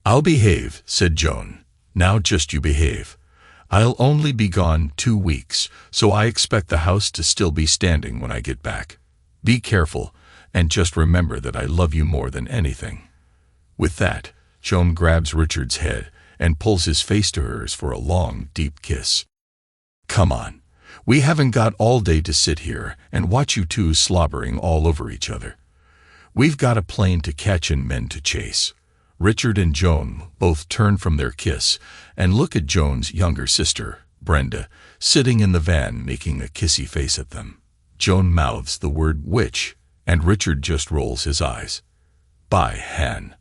"I'll behave," said Joan. "Now just you behave. I'll only be gone 2 weeks, so I expect the house to still be standing when I get back. Be careful, and just remember that I love you more than anything." With that, Joan grabs Richard's head and pulls his face to hers for a long, deep kiss. "Come on. We haven't got all day to sit here and watch you two slobbering all over each other. We've got a plane to catch and men to chase." Richard and Joan both turn from their kiss and look at Joan's younger sister, Brenda, sitting in the van making a kissy face at them. Joan mouths the word "witch," and Richard just rolls his eyes. "Bye, Han.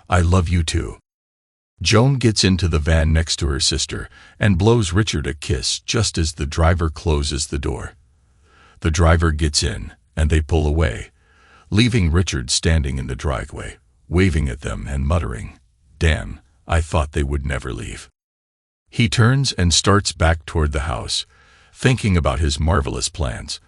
I love you too." Joan gets into the van next to her sister and blows Richard a kiss just as the driver closes the door. The driver gets in, and they pull away, leaving Richard standing in the driveway, waving at them and muttering, "Damn, I thought they would never leave." He turns and starts back toward the house, thinking about his marvelous plans.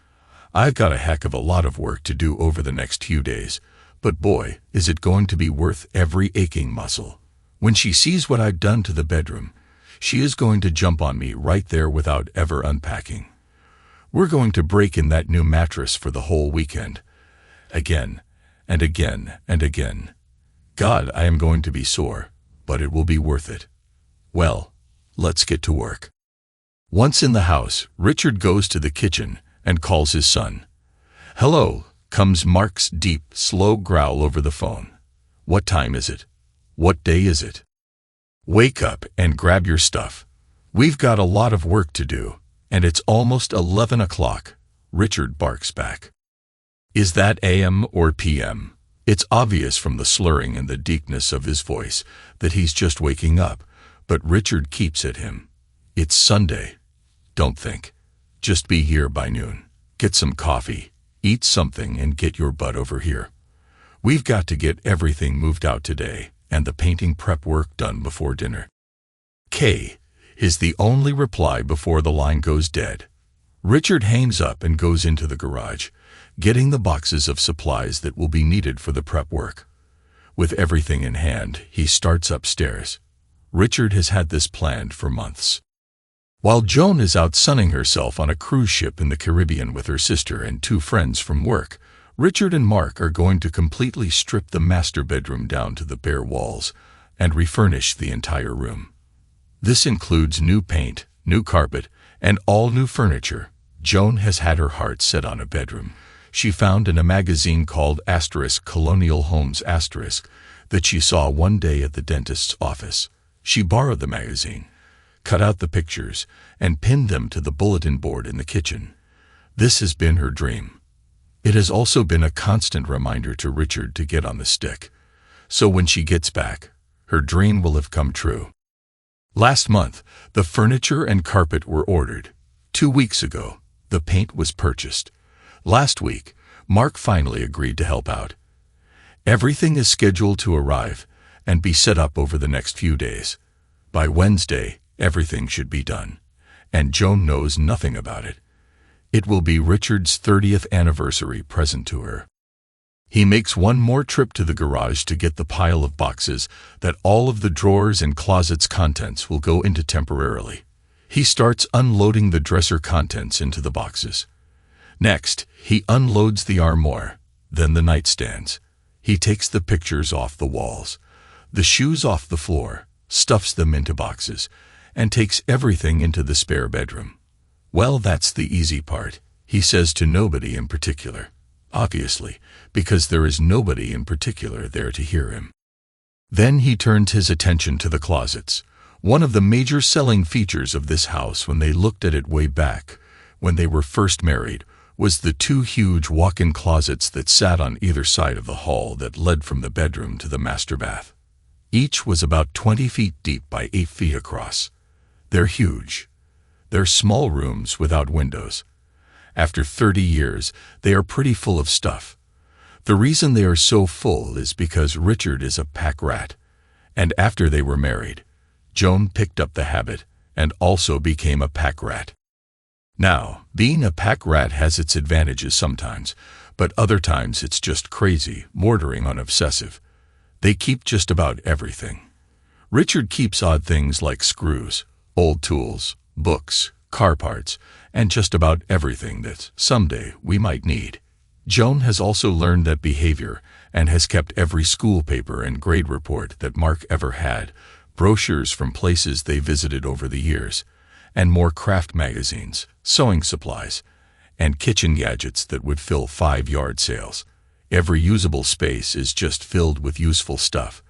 "I've got a heck of a lot of work to do over the next few days, but boy, is it going to be worth every aching muscle. When she sees what I've done to the bedroom, she is going to jump on me right there without ever unpacking. We're going to break in that new mattress for the whole weekend. Again, and again, and again. God, I am going to be sore, but it will be worth it. Well, let's get to work." Once in the house, Richard goes to the kitchen and calls his son. "Hello," comes Mark's deep, slow growl over the phone. "What time is it? What day is it? Wake up and grab your stuff. We've got a lot of work to do, and it's almost 11 o'clock, Richard barks back. Is that AM or PM? It's obvious from the slurring and the deepness of his voice that he's just waking up, but Richard keeps at him. "It's Sunday. Don't think. Just be here by noon. Get some coffee, eat something, and get your butt over here. We've got to get everything moved out today and the painting prep work done before dinner." "K" is the only reply before the line goes dead. Richard hangs up and goes into the garage, getting the boxes of supplies that will be needed for the prep work. With everything in hand, he starts upstairs. Richard has had this planned for months. While Joan is out sunning herself on a cruise ship in the Caribbean with her sister and 2 friends from work, Richard and Mark are going to completely strip the master bedroom down to the bare walls and refurnish the entire room. This includes new paint, new carpet, and all new furniture. Joan has had her heart set on a bedroom she found in a magazine called Colonial Homes that she saw one day at the dentist's office. She borrowed the magazine, cut out the pictures, and pinned them to the bulletin board in the kitchen. This has been her dream. It has also been a constant reminder to Richard to get on the stick. So when she gets back, her dream will have come true. Last month, the furniture and carpet were ordered. 2 weeks ago, the paint was purchased. Last week, Mark finally agreed to help out. Everything is scheduled to arrive and be set up over the next few days. By Wednesday, everything should be done, and Joan knows nothing about it. It will be Richard's 30th anniversary present to her. He makes one more trip to the garage to get the pile of boxes that all of the drawers and closets' contents will go into temporarily. He starts unloading the dresser contents into the boxes. Next, he unloads the armoire, then the nightstands. He takes the pictures off the walls, the shoes off the floor, stuffs them into boxes, and takes everything into the spare bedroom. Well, that's the easy part, he says to nobody in particular, obviously, because there is nobody in particular there to hear him. Then he turns his attention to the closets, one of the major selling features of this house when they looked at it way back, when they were first married, was the 2 huge walk-in closets that sat on either side of the hall that led from the bedroom to the master bath. Each was about 20 feet deep by 8 feet across. They're huge. They're small rooms without windows. After 30 years, they are pretty full of stuff. The reason they are so full is because Richard is a pack rat, and after they were married, Joan picked up the habit and also became a pack rat. Now, being a pack rat has its advantages sometimes, but other times it's just crazy, bordering on obsessive. They keep just about everything. Richard keeps odd things like screws, old tools, books, car parts, and just about everything that someday we might need. Joan has also learned that behavior and has kept every school paper and grade report that Mark ever had, brochures from places they visited over the years, and more craft magazines, sewing supplies, and kitchen gadgets that would fill 5-yard sales. Every usable space is just filled with useful stuff,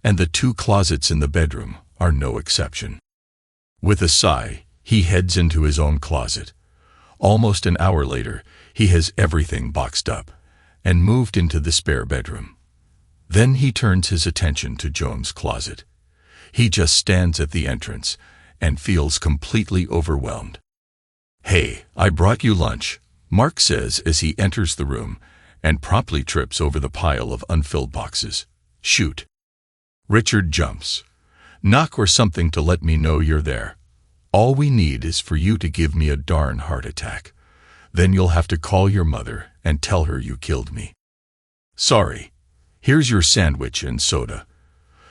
and the 2 closets in the bedroom are no exception. With a sigh, he heads into his own closet. Almost an hour later, he has everything boxed up and moved into the spare bedroom. Then he turns his attention to Joan's closet. He just stands at the entrance and feels completely overwhelmed. "Hey, I brought you lunch," Mark says as he enters the room and promptly trips over the pile of unfilled boxes. "Shoot." Richard jumps. "Knock or something to let me know you're there. All we need is for you to give me a darn heart attack. Then you'll have to call your mother and tell her you killed me." "Sorry. Here's your sandwich and soda."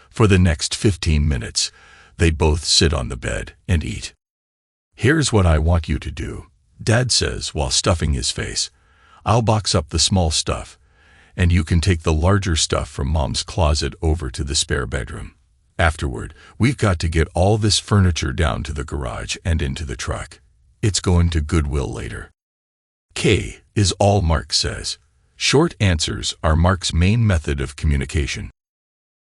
For the next 15 minutes, they both sit on the bed and eat. "Here's what I want you to do," Dad says while stuffing his face. "I'll box up the small stuff, and you can take the larger stuff from Mom's closet over to the spare bedroom. Afterward, we've got to get all this furniture down to the garage and into the truck. It's going to Goodwill later." "K" is all Mark says. Short answers are Mark's main method of communication.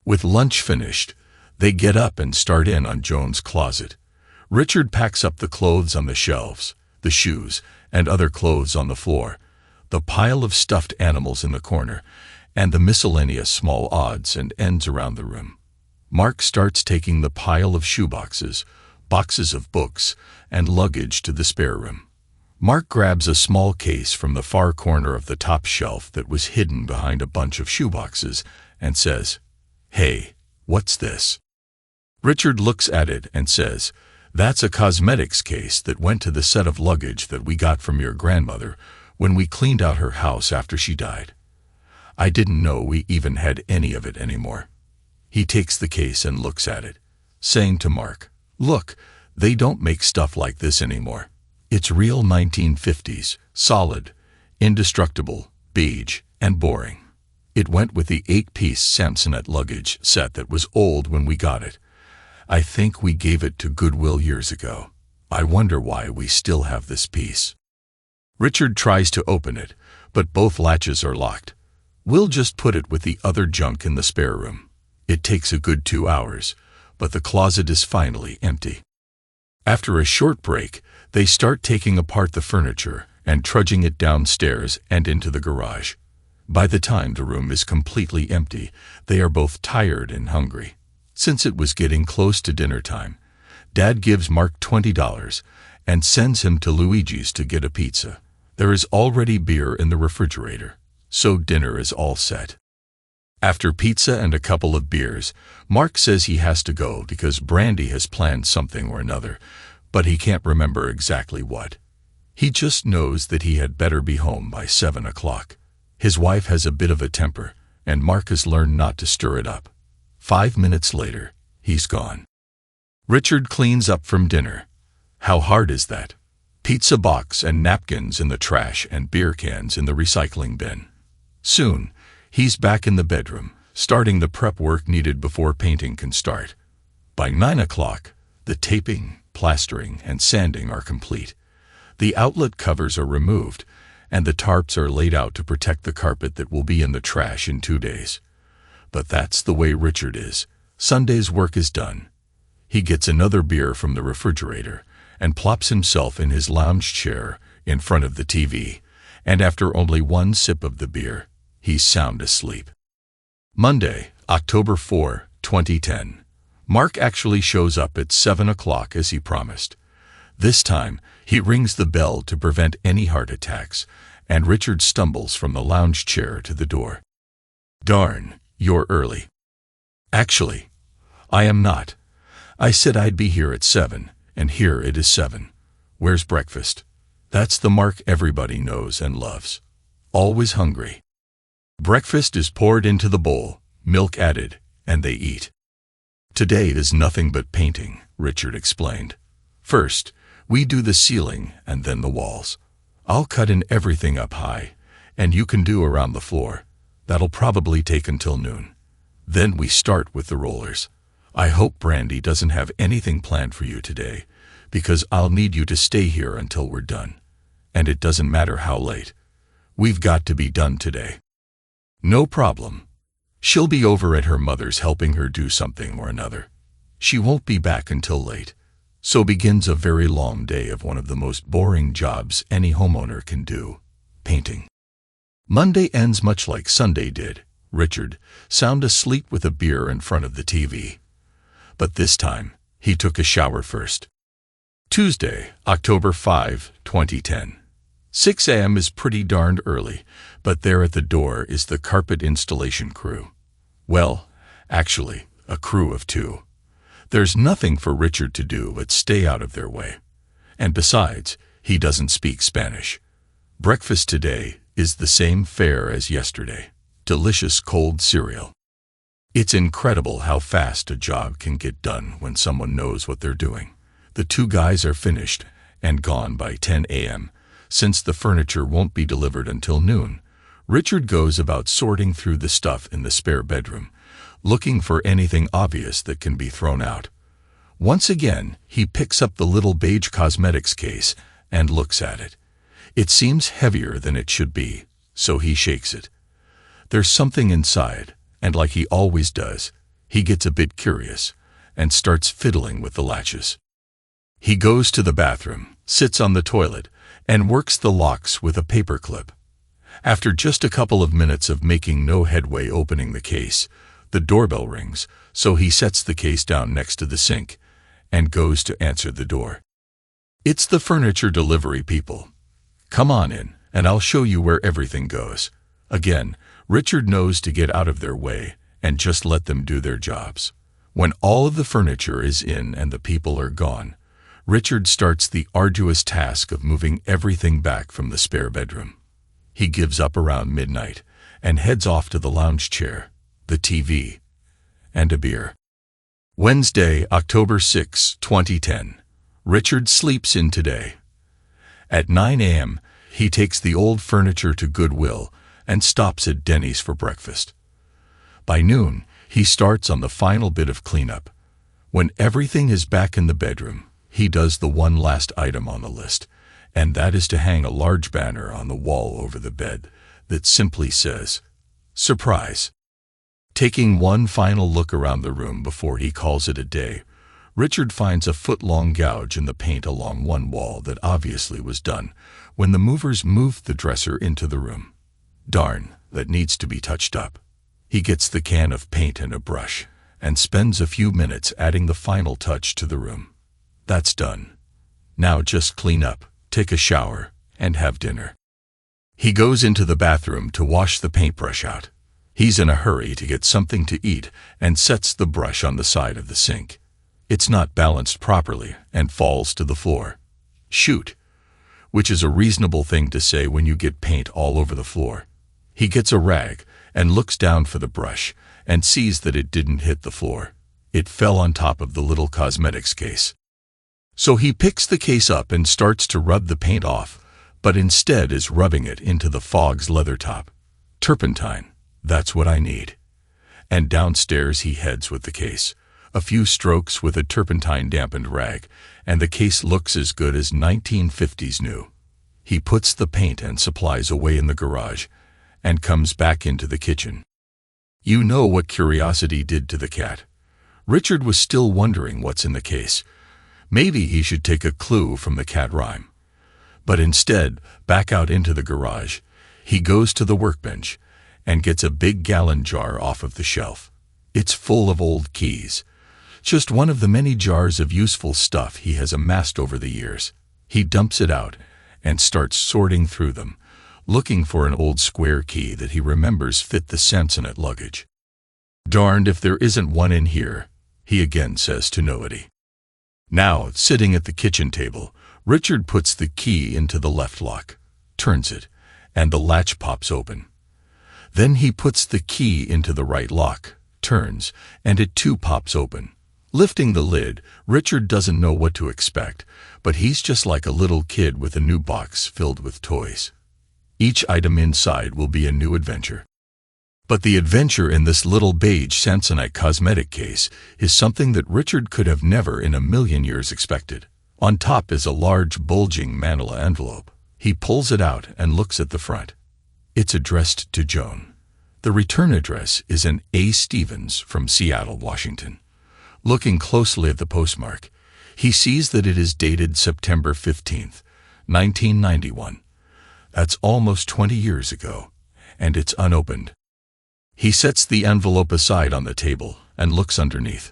With lunch finished, they get up and start in on Joan's closet. Richard packs up the clothes on the shelves, the shoes, and other clothes on the floor, the pile of stuffed animals in the corner, and the miscellaneous small odds and ends around the room. Mark starts taking the pile of shoeboxes, boxes of books, and luggage to the spare room. Mark grabs a small case from the far corner of the top shelf that was hidden behind a bunch of shoeboxes and says, "Hey, what's this?" Richard looks at it and says, "That's a cosmetics case that went to the set of luggage that we got from your grandmother when we cleaned out her house after she died. I didn't know we even had any of it anymore." He takes the case and looks at it, saying to Mark, "Look, they don't make stuff like this anymore. It's real 1950s, solid, indestructible, beige, and boring. It went with the 8-piece Samsonite luggage set that was old when we got it. I think we gave it to Goodwill years ago. I wonder why we still have this piece." Richard tries to open it, but both latches are locked. "We'll just put it with the other junk in the spare room." It takes a good 2 hours, but the closet is finally empty. After a short break, they start taking apart the furniture and trudging it downstairs and into the garage. By the time the room is completely empty, they are both tired and hungry. Since it was getting close to dinner time, Dad gives Mark $20 and sends him to Luigi's to get a pizza. There is already beer in the refrigerator, so dinner is all set. After pizza and a couple of beers, Mark says he has to go because Brandy has planned something or another, but he can't remember exactly what. He just knows that he had better be home by 7 o'clock. His wife has a bit of a temper, and Mark has learned not to stir it up. 5 minutes later, he's gone. Richard cleans up from dinner. How hard is that? Pizza box and napkins in the trash and beer cans in the recycling bin. Soon, he's back in the bedroom, starting the prep work needed before painting can start. By 9 o'clock, the taping, plastering, and sanding are complete. The outlet covers are removed, and the tarps are laid out to protect the carpet that will be in the trash in 2 days. But that's the way Richard is. Sunday's work is done. He gets another beer from the refrigerator and plops himself in his lounge chair in front of the TV, and after only 1 sip of the beer, he's sound asleep. Monday, October 4, 2010. Mark actually shows up at 7 o'clock as he promised. This time, he rings the bell to prevent any heart attacks, and Richard stumbles from the lounge chair to the door. "Darn, you're early." "Actually, I am not. I said I'd be here at 7, and here it is 7. Where's breakfast?" That's the Mark everybody knows and loves. Always hungry. Breakfast is poured into the bowl, milk added, and they eat. Today is nothing but painting, Richard explained. First, we do the ceiling and then the walls. I'll cut in everything up high, and you can do around the floor. That'll probably take until noon. Then we start with the rollers. I hope Brandy doesn't have anything planned for you today, because I'll need you to stay here until we're done. And it doesn't matter how late. We've got to be done today. No problem. She'll be over at her mother's helping her do something or another. She won't be back until late. So begins a very long day of one of the most boring jobs any homeowner can do, painting. Monday ends much like Sunday did. Richard, sound asleep with a beer in front of the TV. But this time, he took a shower first. Tuesday, October 5, 2010. 6 a.m. is pretty darned early, but there at the door is the carpet installation crew. Well, actually, a crew of 2. There's nothing for Richard to do but stay out of their way. And besides, he doesn't speak Spanish. Breakfast today is the same fare as yesterday. Delicious cold cereal. It's incredible how fast a job can get done when someone knows what they're doing. The 2 guys are finished and gone by 10 a.m. Since the furniture won't be delivered until noon, Richard goes about sorting through the stuff in the spare bedroom, looking for anything obvious that can be thrown out. Once again, he picks up the little beige cosmetics case and looks at it. It seems heavier than it should be, so he shakes it. There's something inside, and like he always does, he gets a bit curious and starts fiddling with the latches. He goes to the bathroom, sits on the toilet, and works the locks with a paper clip. After just a couple of minutes of making no headway opening the case, the doorbell rings, so he sets the case down next to the sink and goes to answer the door. It's the furniture delivery people. Come on in, and I'll show you where everything goes. Again, Richard knows to get out of their way and just let them do their jobs. When all of the furniture is in and the people are gone, Richard starts the arduous task of moving everything back from the spare bedroom. He gives up around midnight and heads off to the lounge chair, the TV, and a beer. Wednesday, October 6, 2010. Richard sleeps in today. At 9 a.m., he takes the old furniture to Goodwill and stops at Denny's for breakfast. By noon, he starts on the final bit of cleanup. When everything is back in the bedroom, he does the one last item on the list, and that is to hang a large banner on the wall over the bed that simply says, "Surprise." Taking one final look around the room before he calls it a day, Richard finds a foot-long gouge in the paint along one wall that obviously was done when the movers moved the dresser into the room. Darn, that needs to be touched up. He gets the can of paint and a brush and spends a few minutes adding the final touch to the room. That's done. Now just clean up, take a shower, and have dinner. He goes into the bathroom to wash the paintbrush out. He's in a hurry to get something to eat and sets the brush on the side of the sink. It's not balanced properly and falls to the floor. Shoot! Which is a reasonable thing to say when you get paint all over the floor. He gets a rag and looks down for the brush and sees that it didn't hit the floor. It fell on top of the little cosmetics case. So he picks the case up and starts to rub the paint off, but instead is rubbing it into the fog's leather top. Turpentine. That's what I need. And downstairs he heads with the case. A few strokes with a turpentine-dampened rag, and the case looks as good as 1950s new. He puts the paint and supplies away in the garage and comes back into the kitchen. You know what curiosity did to the cat. Richard was still wondering what's in the case. Maybe he should take a clue from the cat rhyme. But instead, back out into the garage, he goes to the workbench and gets a big gallon jar off of the shelf. It's full of old keys. Just one of the many jars of useful stuff he has amassed over the years. He dumps it out and starts sorting through them, looking for an old square key that he remembers fit the Samsonite luggage. Darned if there isn't one in here, he again says to nobody. Now, sitting at the kitchen table, Richard puts the key into the left lock, turns it, and the latch pops open. Then he puts the key into the right lock, turns, and it too pops open. Lifting the lid, Richard doesn't know what to expect, but he's just like a little kid with a new box filled with toys. Each item inside will be a new adventure. But the adventure in this little beige Samsonite cosmetic case is something that Richard could have never in a million years expected. On top is a large, bulging manila envelope. He pulls it out and looks at the front. It's addressed to Joan. The return address is an A. Stevens from Seattle, Washington. Looking closely at the postmark, he sees that it is dated September 15th, 1991. That's almost 20 years ago, and it's unopened. He sets the envelope aside on the table and looks underneath.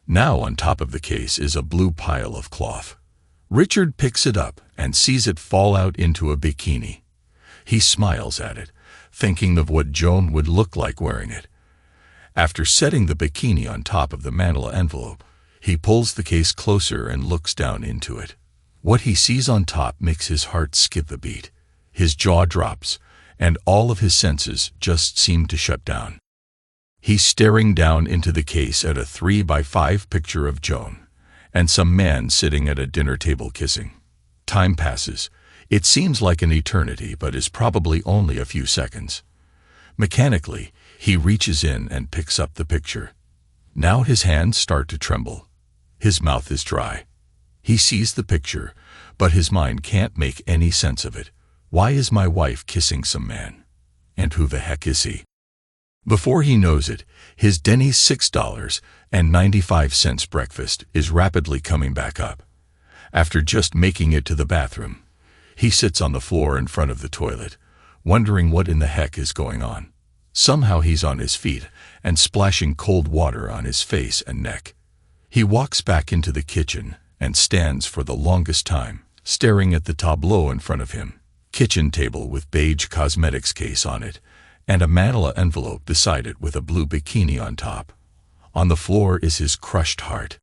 Now on top of the case is a blue pile of cloth. Richard picks it up and sees it fall out into a bikini. He smiles at it, thinking of what Joan would look like wearing it. After setting the bikini on top of the manila envelope, he pulls the case closer and looks down into it. What he sees on top makes his heart skip a beat. His jaw drops, and all of his senses just seem to shut down. He's staring down into the case at a 3x5 picture of Joan, and some man sitting at a dinner table kissing. Time passes. It seems like an eternity, but is probably only a few seconds. Mechanically, he reaches in and picks up the picture. Now his hands start to tremble. His mouth is dry. He sees the picture, but his mind can't make any sense of it. Why is my wife kissing some man? And who the heck is he? Before he knows it, his Denny's $6.95 breakfast is rapidly coming back up. After just making it to the bathroom, he sits on the floor in front of the toilet, wondering what in the heck is going on. Somehow he's on his feet and splashing cold water on his face and neck. He walks back into the kitchen and stands for the longest time, staring at the tableau in front of him. Kitchen table with beige cosmetics case on it, and a manila envelope beside it with a blue bikini on top. On the floor is his crushed heart.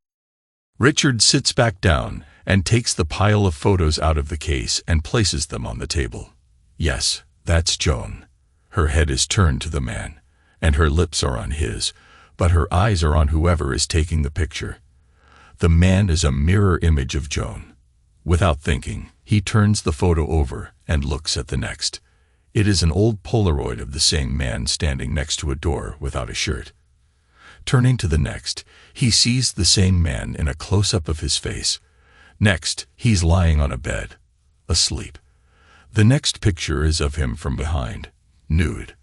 Richard sits back down and takes the pile of photos out of the case and places them on the table. Yes, that's Joan. Her head is turned to the man, and her lips are on his, but her eyes are on whoever is taking the picture. The man is a mirror image of Joan. Without thinking, he turns the photo over and looks at the next. It is an old Polaroid of the same man standing next to a door without a shirt. Turning to the next, he sees the same man in a close-up of his face. Next, he's lying on a bed, asleep. The next picture is of him from behind, nude.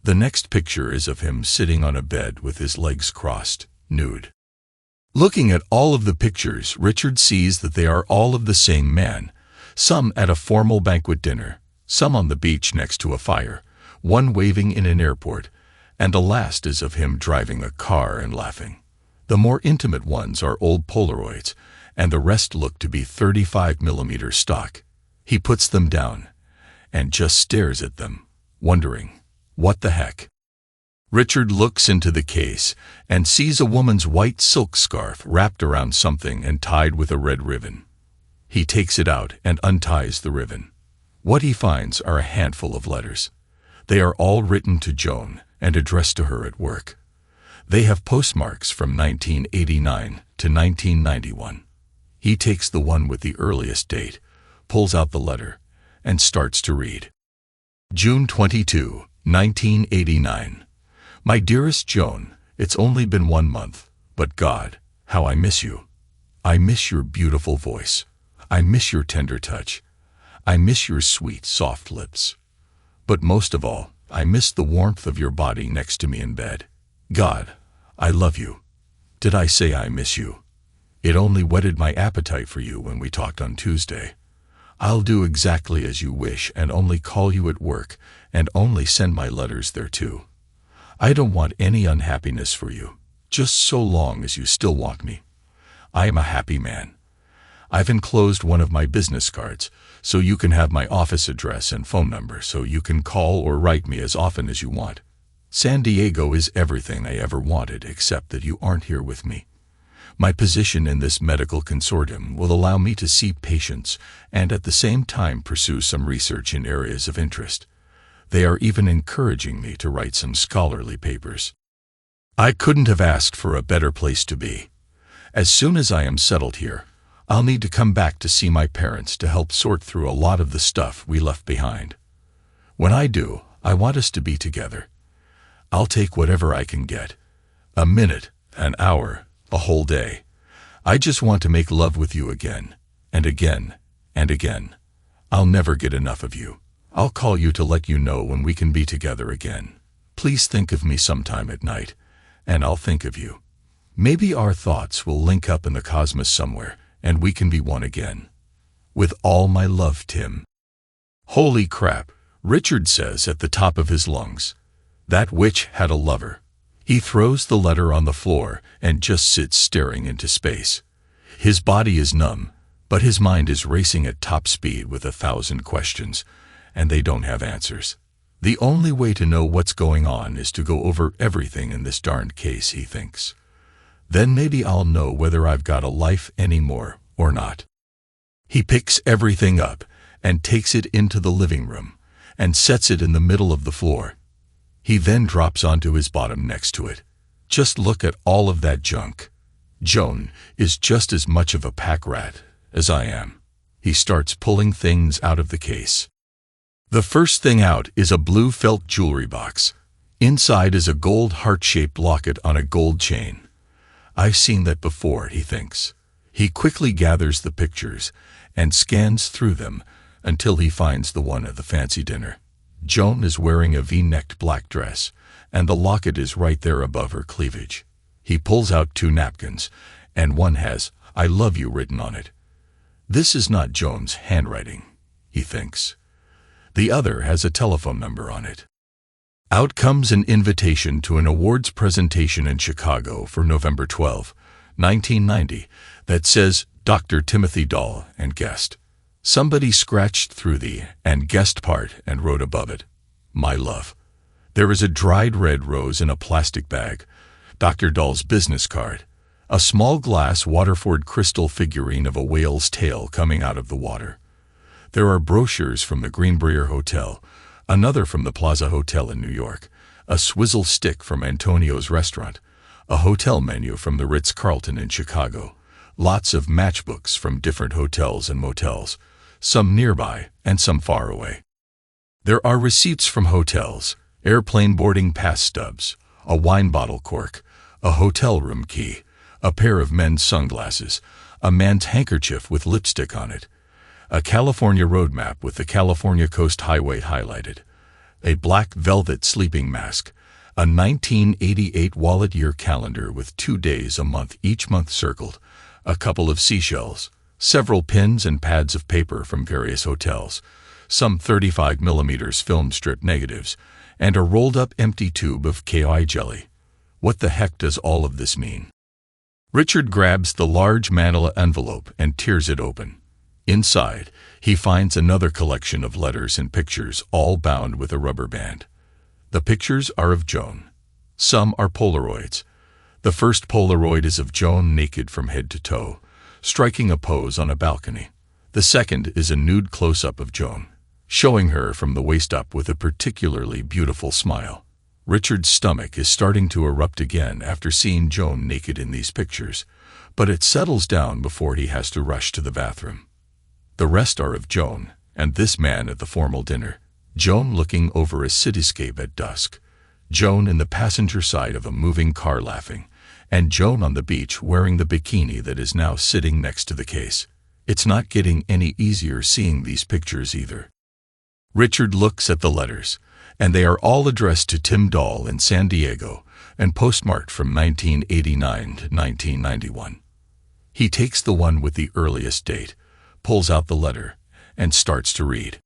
The next picture is of him sitting on a bed with his legs crossed, nude. Looking at all of the pictures, Richard sees that they are all of the same man, some at a formal banquet dinner, some on the beach next to a fire, one waving in an airport, and the last is of him driving a car and laughing. The more intimate ones are old Polaroids, and the rest look to be 35mm stock. He puts them down and just stares at them, wondering, what the heck? Richard looks into the case and sees a woman's white silk scarf wrapped around something and tied with a red ribbon. He takes it out and unties the ribbon. What he finds are a handful of letters. They are all written to Joan and addressed to her at work. They have postmarks from 1989 to 1991. He takes the one with the earliest date, pulls out the letter, and starts to read. June 22, 1989. My dearest Joan, it's only been 1 month, but God, how I miss you. I miss your beautiful voice. I miss your tender touch. I miss your sweet, soft lips. But most of all, I miss the warmth of your body next to me in bed. God, I love you. Did I say I miss you? It only whetted my appetite for you when we talked on Tuesday. I'll do exactly as you wish and only call you at work and only send my letters there too. I don't want any unhappiness for you, just so long as you still want me. I am a happy man. I've enclosed one of my business cards, so you can have my office address and phone number so you can call or write me as often as you want. San Diego is everything I ever wanted except that you aren't here with me. My position in this medical consortium will allow me to see patients and at the same time pursue some research in areas of interest. They are even encouraging me to write some scholarly papers. I couldn't have asked for a better place to be. As soon as I am settled here, I'll need to come back to see my parents to help sort through a lot of the stuff we left behind. When I do, I want us to be together. I'll take whatever I can get. A minute, an hour, a whole day. I just want to make love with you again, and again, and again. I'll never get enough of you. I'll call you to let you know when we can be together again. Please think of me sometime at night, and I'll think of you. Maybe our thoughts will link up in the cosmos somewhere, and we can be one again. With all my love, Tim. Holy crap, Richard says at the top of his lungs. That witch had a lover. He throws the letter on the floor and just sits staring into space. His body is numb, but his mind is racing at top speed with 1,000 questions, and they don't have answers. The only way to know what's going on is to go over everything in this darned case, he thinks. Then maybe I'll know whether I've got a life anymore or not. He picks everything up and takes it into the living room and sets it in the middle of the floor. He then drops onto his bottom next to it. Just look at all of that junk. Joan is just as much of a pack rat as I am. He starts pulling things out of the case. The first thing out is a blue felt jewelry box. Inside is a gold heart-shaped locket on a gold chain. I've seen that before, he thinks. He quickly gathers the pictures and scans through them until he finds the one at the fancy dinner. Joan is wearing a V-necked black dress, and the locket is right there above her cleavage. He pulls out 2 napkins, and one has, "I love you" written on it. This is not Joan's handwriting, he thinks. The other has a telephone number on it. Out comes an invitation to an awards presentation in Chicago for November 12, 1990, that says Dr. Timothy Dahl and guest. Somebody scratched through the "and guest" part and wrote above it, "My love." There is a dried red rose in a plastic bag, Dr. Dahl's business card, a small glass Waterford crystal figurine of a whale's tail coming out of the water. There are brochures from the Greenbrier Hotel, another from the Plaza Hotel in New York, a swizzle stick from Antonio's restaurant, a hotel menu from the Ritz-Carlton in Chicago, lots of matchbooks from different hotels and motels, some nearby and some far away. There are receipts from hotels, airplane boarding pass stubs, a wine bottle cork, a hotel room key, a pair of men's sunglasses, a man's handkerchief with lipstick on it, a California road map with the California Coast Highway highlighted, a black velvet sleeping mask, a 1988 wallet year calendar with 2 days a month each month circled, a couple of seashells, several pins and pads of paper from various hotels, some 35mm film strip negatives, and a rolled-up empty tube of KI jelly. What the heck does all of this mean? Richard grabs the large manila envelope and tears it open. Inside, he finds another collection of letters and pictures, all bound with a rubber band. The pictures are of Joan. Some are Polaroids. The first Polaroid is of Joan naked from head to toe, striking a pose on a balcony. The second is a nude close-up of Joan, showing her from the waist up with a particularly beautiful smile. Richard's stomach is starting to erupt again after seeing Joan naked in these pictures, but it settles down before he has to rush to the bathroom. The rest are of Joan and this man at the formal dinner. Joan looking over a cityscape at dusk. Joan in the passenger side of a moving car laughing, and Joan on the beach wearing the bikini that is now sitting next to the case. It's not getting any easier seeing these pictures either. Richard looks at the letters, and they are all addressed to Tim Dahl in San Diego and postmarked from 1989 to 1991. He takes the one with the earliest date, pulls out the letter, and starts to read.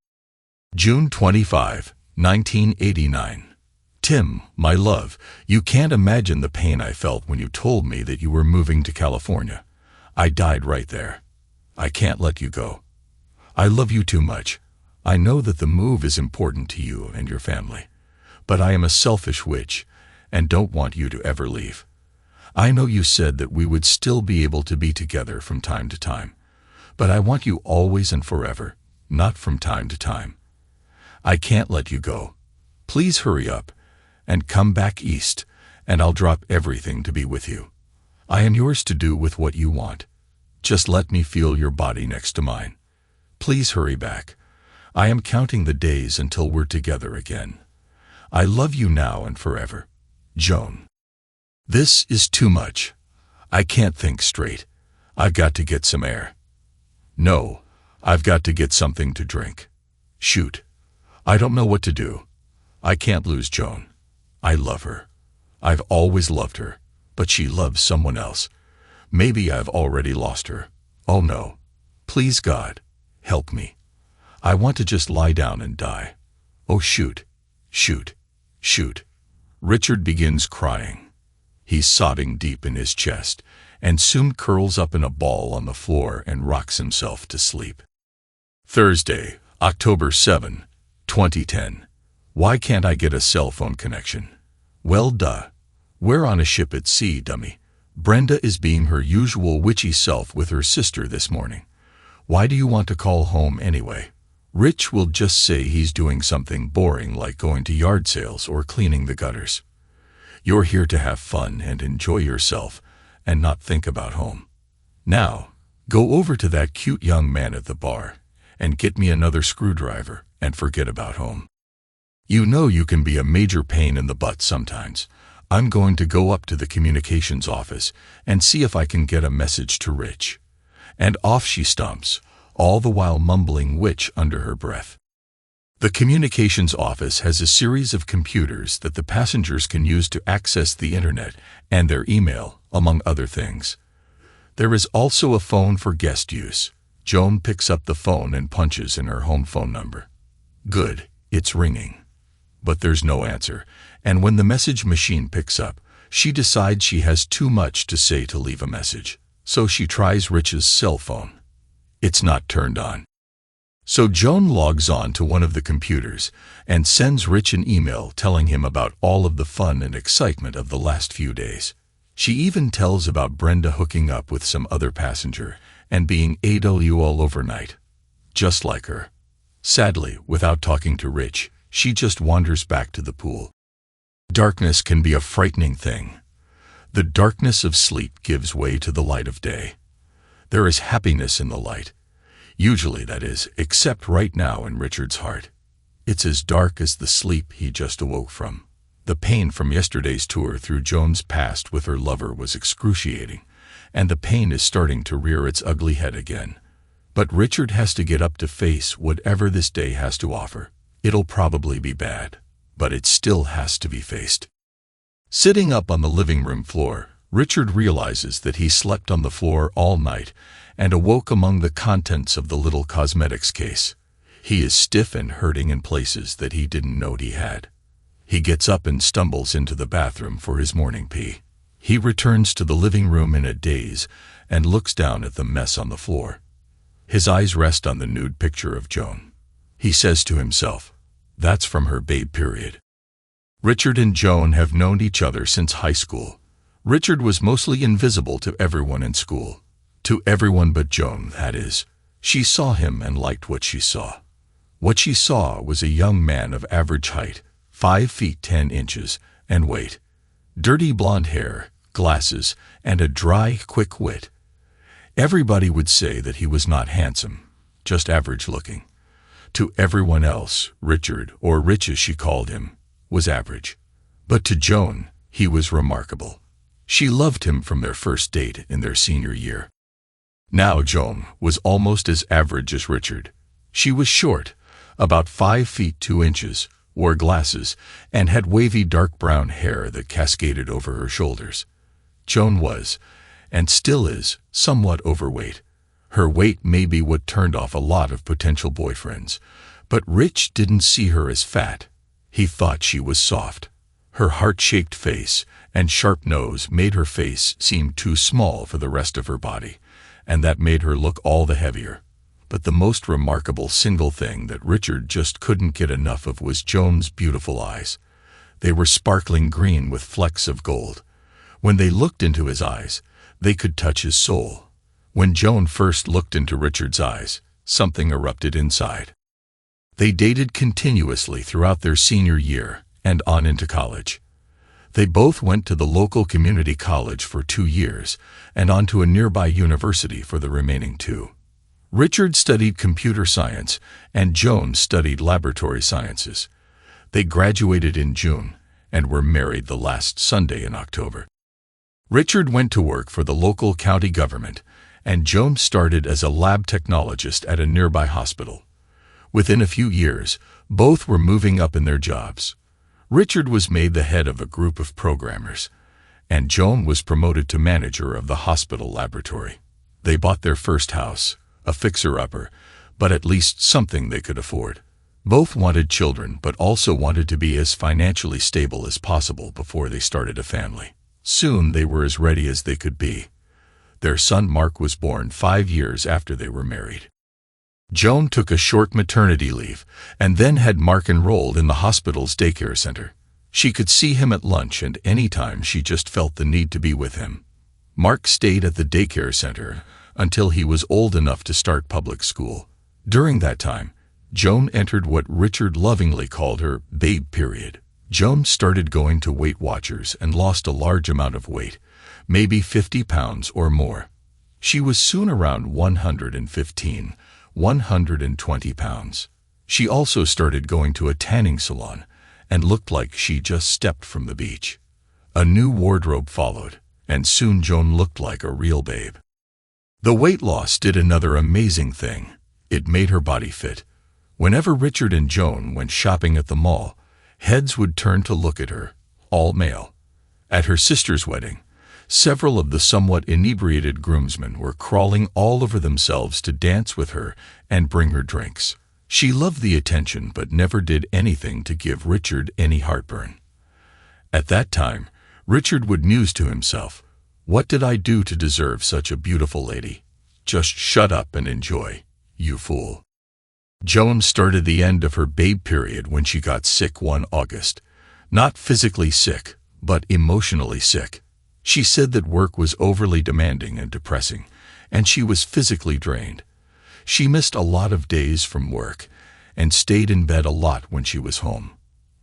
June 25, 1989. Tim, my love, you can't imagine the pain I felt when you told me that you were moving to California. I died right there. I can't let you go. I love you too much. I know that the move is important to you and your family, but I am a selfish witch and don't want you to ever leave. I know you said that we would still be able to be together from time to time, but I want you always and forever, not from time to time. I can't let you go. Please hurry up and come back east, and I'll drop everything to be with you. I am yours to do with what you want. Just let me feel your body next to mine. Please hurry back. I am counting the days until we're together again. I love you now and forever. Joan. This is too much. I can't think straight. I've got to get some air. No, I've got to get something to drink. Shoot. I don't know what to do. I can't lose Joan. I love her. I've always loved her, but she loves someone else. Maybe I've already lost her. Oh no. Please God, help me. I want to just lie down and die. Oh shoot, shoot, shoot. Richard begins crying. He's sobbing deep in his chest, and soon curls up in a ball on the floor and rocks himself to sleep. Thursday, October 7, 2010. Why can't I get a cell phone connection? Well, duh. We're on a ship at sea, dummy. Brenda is being her usual witchy self with her sister this morning. Why do you want to call home anyway? Rich will just say he's doing something boring like going to yard sales or cleaning the gutters. You're here to have fun and enjoy yourself and not think about home. Now, go over to that cute young man at the bar and get me another screwdriver and forget about home. You know you can be a major pain in the butt sometimes. I'm going to go up to the communications office and see if I can get a message to Rich. And off she stumps, all the while mumbling witch under her breath. The communications office has a series of computers that the passengers can use to access the internet and their email, among other things. There is also a phone for guest use. Joan picks up the phone and punches in her home phone number. Good, it's ringing. But there's no answer, and when the message machine picks up, she decides she has too much to say to leave a message. So she tries Rich's cell phone. It's not turned on. So Joan logs on to one of the computers and sends Rich an email telling him about all of the fun and excitement of the last few days. She even tells about Brenda hooking up with some other passenger and being AWOL overnight. Just like her. Sadly, without talking to Rich, she just wanders back to the pool. Darkness can be a frightening thing. The darkness of sleep gives way to the light of day. There is happiness in the light. Usually, that is, except right now in Richard's heart. It's as dark as the sleep he just awoke from. The pain from yesterday's tour through Joan's past with her lover was excruciating, and the pain is starting to rear its ugly head again. But Richard has to get up to face whatever this day has to offer. It'll probably be bad, but it still has to be faced. Sitting up on the living room floor, Richard realizes that he slept on the floor all night and awoke among the contents of the little cosmetics case. He is stiff and hurting in places that he didn't know he had. He gets up and stumbles into the bathroom for his morning pee. He returns to the living room in a daze and looks down at the mess on the floor. His eyes rest on the nude picture of Joan. He says to himself, that's from her babe period. Richard and Joan have known each other since high school. Richard was mostly invisible to everyone in school. To everyone but Joan, that is. She saw him and liked what she saw. What she saw was a young man of average height, 5 feet 10 inches, and weight. Dirty blonde hair, glasses, and a dry, quick wit. Everybody would say that he was not handsome, just average looking. To everyone else, Richard, or Rich as she called him, was average. But to Joan, he was remarkable. She loved him from their first date in their senior year. Now Joan was almost as average as Richard. She was short, about 5 feet 2 inches, wore glasses, and had wavy dark brown hair that cascaded over her shoulders. Joan was, and still is, somewhat overweight. Her weight may be what turned off a lot of potential boyfriends, but Rich didn't see her as fat. He thought she was soft. Her heart-shaped face and sharp nose made her face seem too small for the rest of her body, and that made her look all the heavier. But the most remarkable single thing that Richard just couldn't get enough of was Joan's beautiful eyes. They were sparkling green with flecks of gold. When they looked into his eyes, they could touch his soul. When Joan first looked into Richard's eyes, something erupted inside. They dated continuously throughout their senior year and on into college. They both went to the local community college for 2 years and on to a nearby university for the remaining 2. Richard studied computer science and Joan studied laboratory sciences. They graduated in June and were married the last Sunday in October. Richard went to work for the local county government, and Joan started as a lab technologist at a nearby hospital. Within a few years, both were moving up in their jobs. Richard was made the head of a group of programmers, and Joan was promoted to manager of the hospital laboratory. They bought their first house, a fixer-upper, but at least something they could afford. Both wanted children, but also wanted to be as financially stable as possible before they started a family. Soon they were as ready as they could be. Their son Mark was born 5 years after they were married. Joan took a short maternity leave and then had Mark enrolled in the hospital's daycare center. She could see him at lunch and any time she just felt the need to be with him. Mark stayed at the daycare center until he was old enough to start public school. During that time, Joan entered what Richard lovingly called her babe period. Joan started going to Weight Watchers and lost a large amount of weight, maybe 50 pounds or more. She was soon around 115, 120 pounds. She also started going to a tanning salon and looked like she just stepped from the beach. A new wardrobe followed, and soon Joan looked like a real babe. The weight loss did another amazing thing. It made her body fit. Whenever Richard and Joan went shopping at the mall, heads would turn to look at her, all male. At her sister's wedding, several of the somewhat inebriated groomsmen were crawling all over themselves to dance with her and bring her drinks. She loved the attention but never did anything to give Richard any heartburn. At that time, Richard would muse to himself, "What did I do to deserve such a beautiful lady? Just shut up and enjoy, you fool." Joan started the end of her babe period when she got sick one August. Not physically sick, but emotionally sick. She said that work was overly demanding and depressing, and she was physically drained. She missed a lot of days from work and stayed in bed a lot when she was home.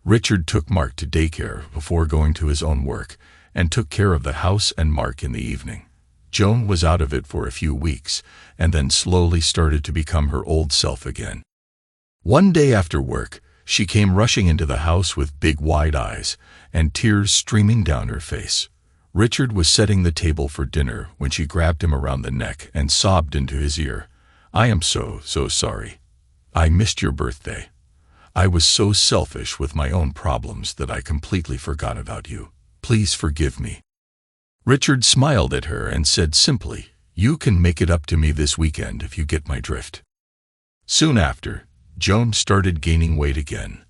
Richard took Mark to daycare before going to his own work and took care of the house and Mark in the evening. Joan was out of it for a few weeks and then slowly started to become her old self again. One day after work, she came rushing into the house with big wide eyes and tears streaming down her face. Richard was setting the table for dinner when she grabbed him around the neck and sobbed into his ear, "I am so sorry. I missed your birthday. I was so selfish with my own problems that I completely forgot about you. Please forgive me." Richard smiled at her and said simply, "You can make it up to me this weekend if you get my drift." Soon after, Joan started gaining weight again.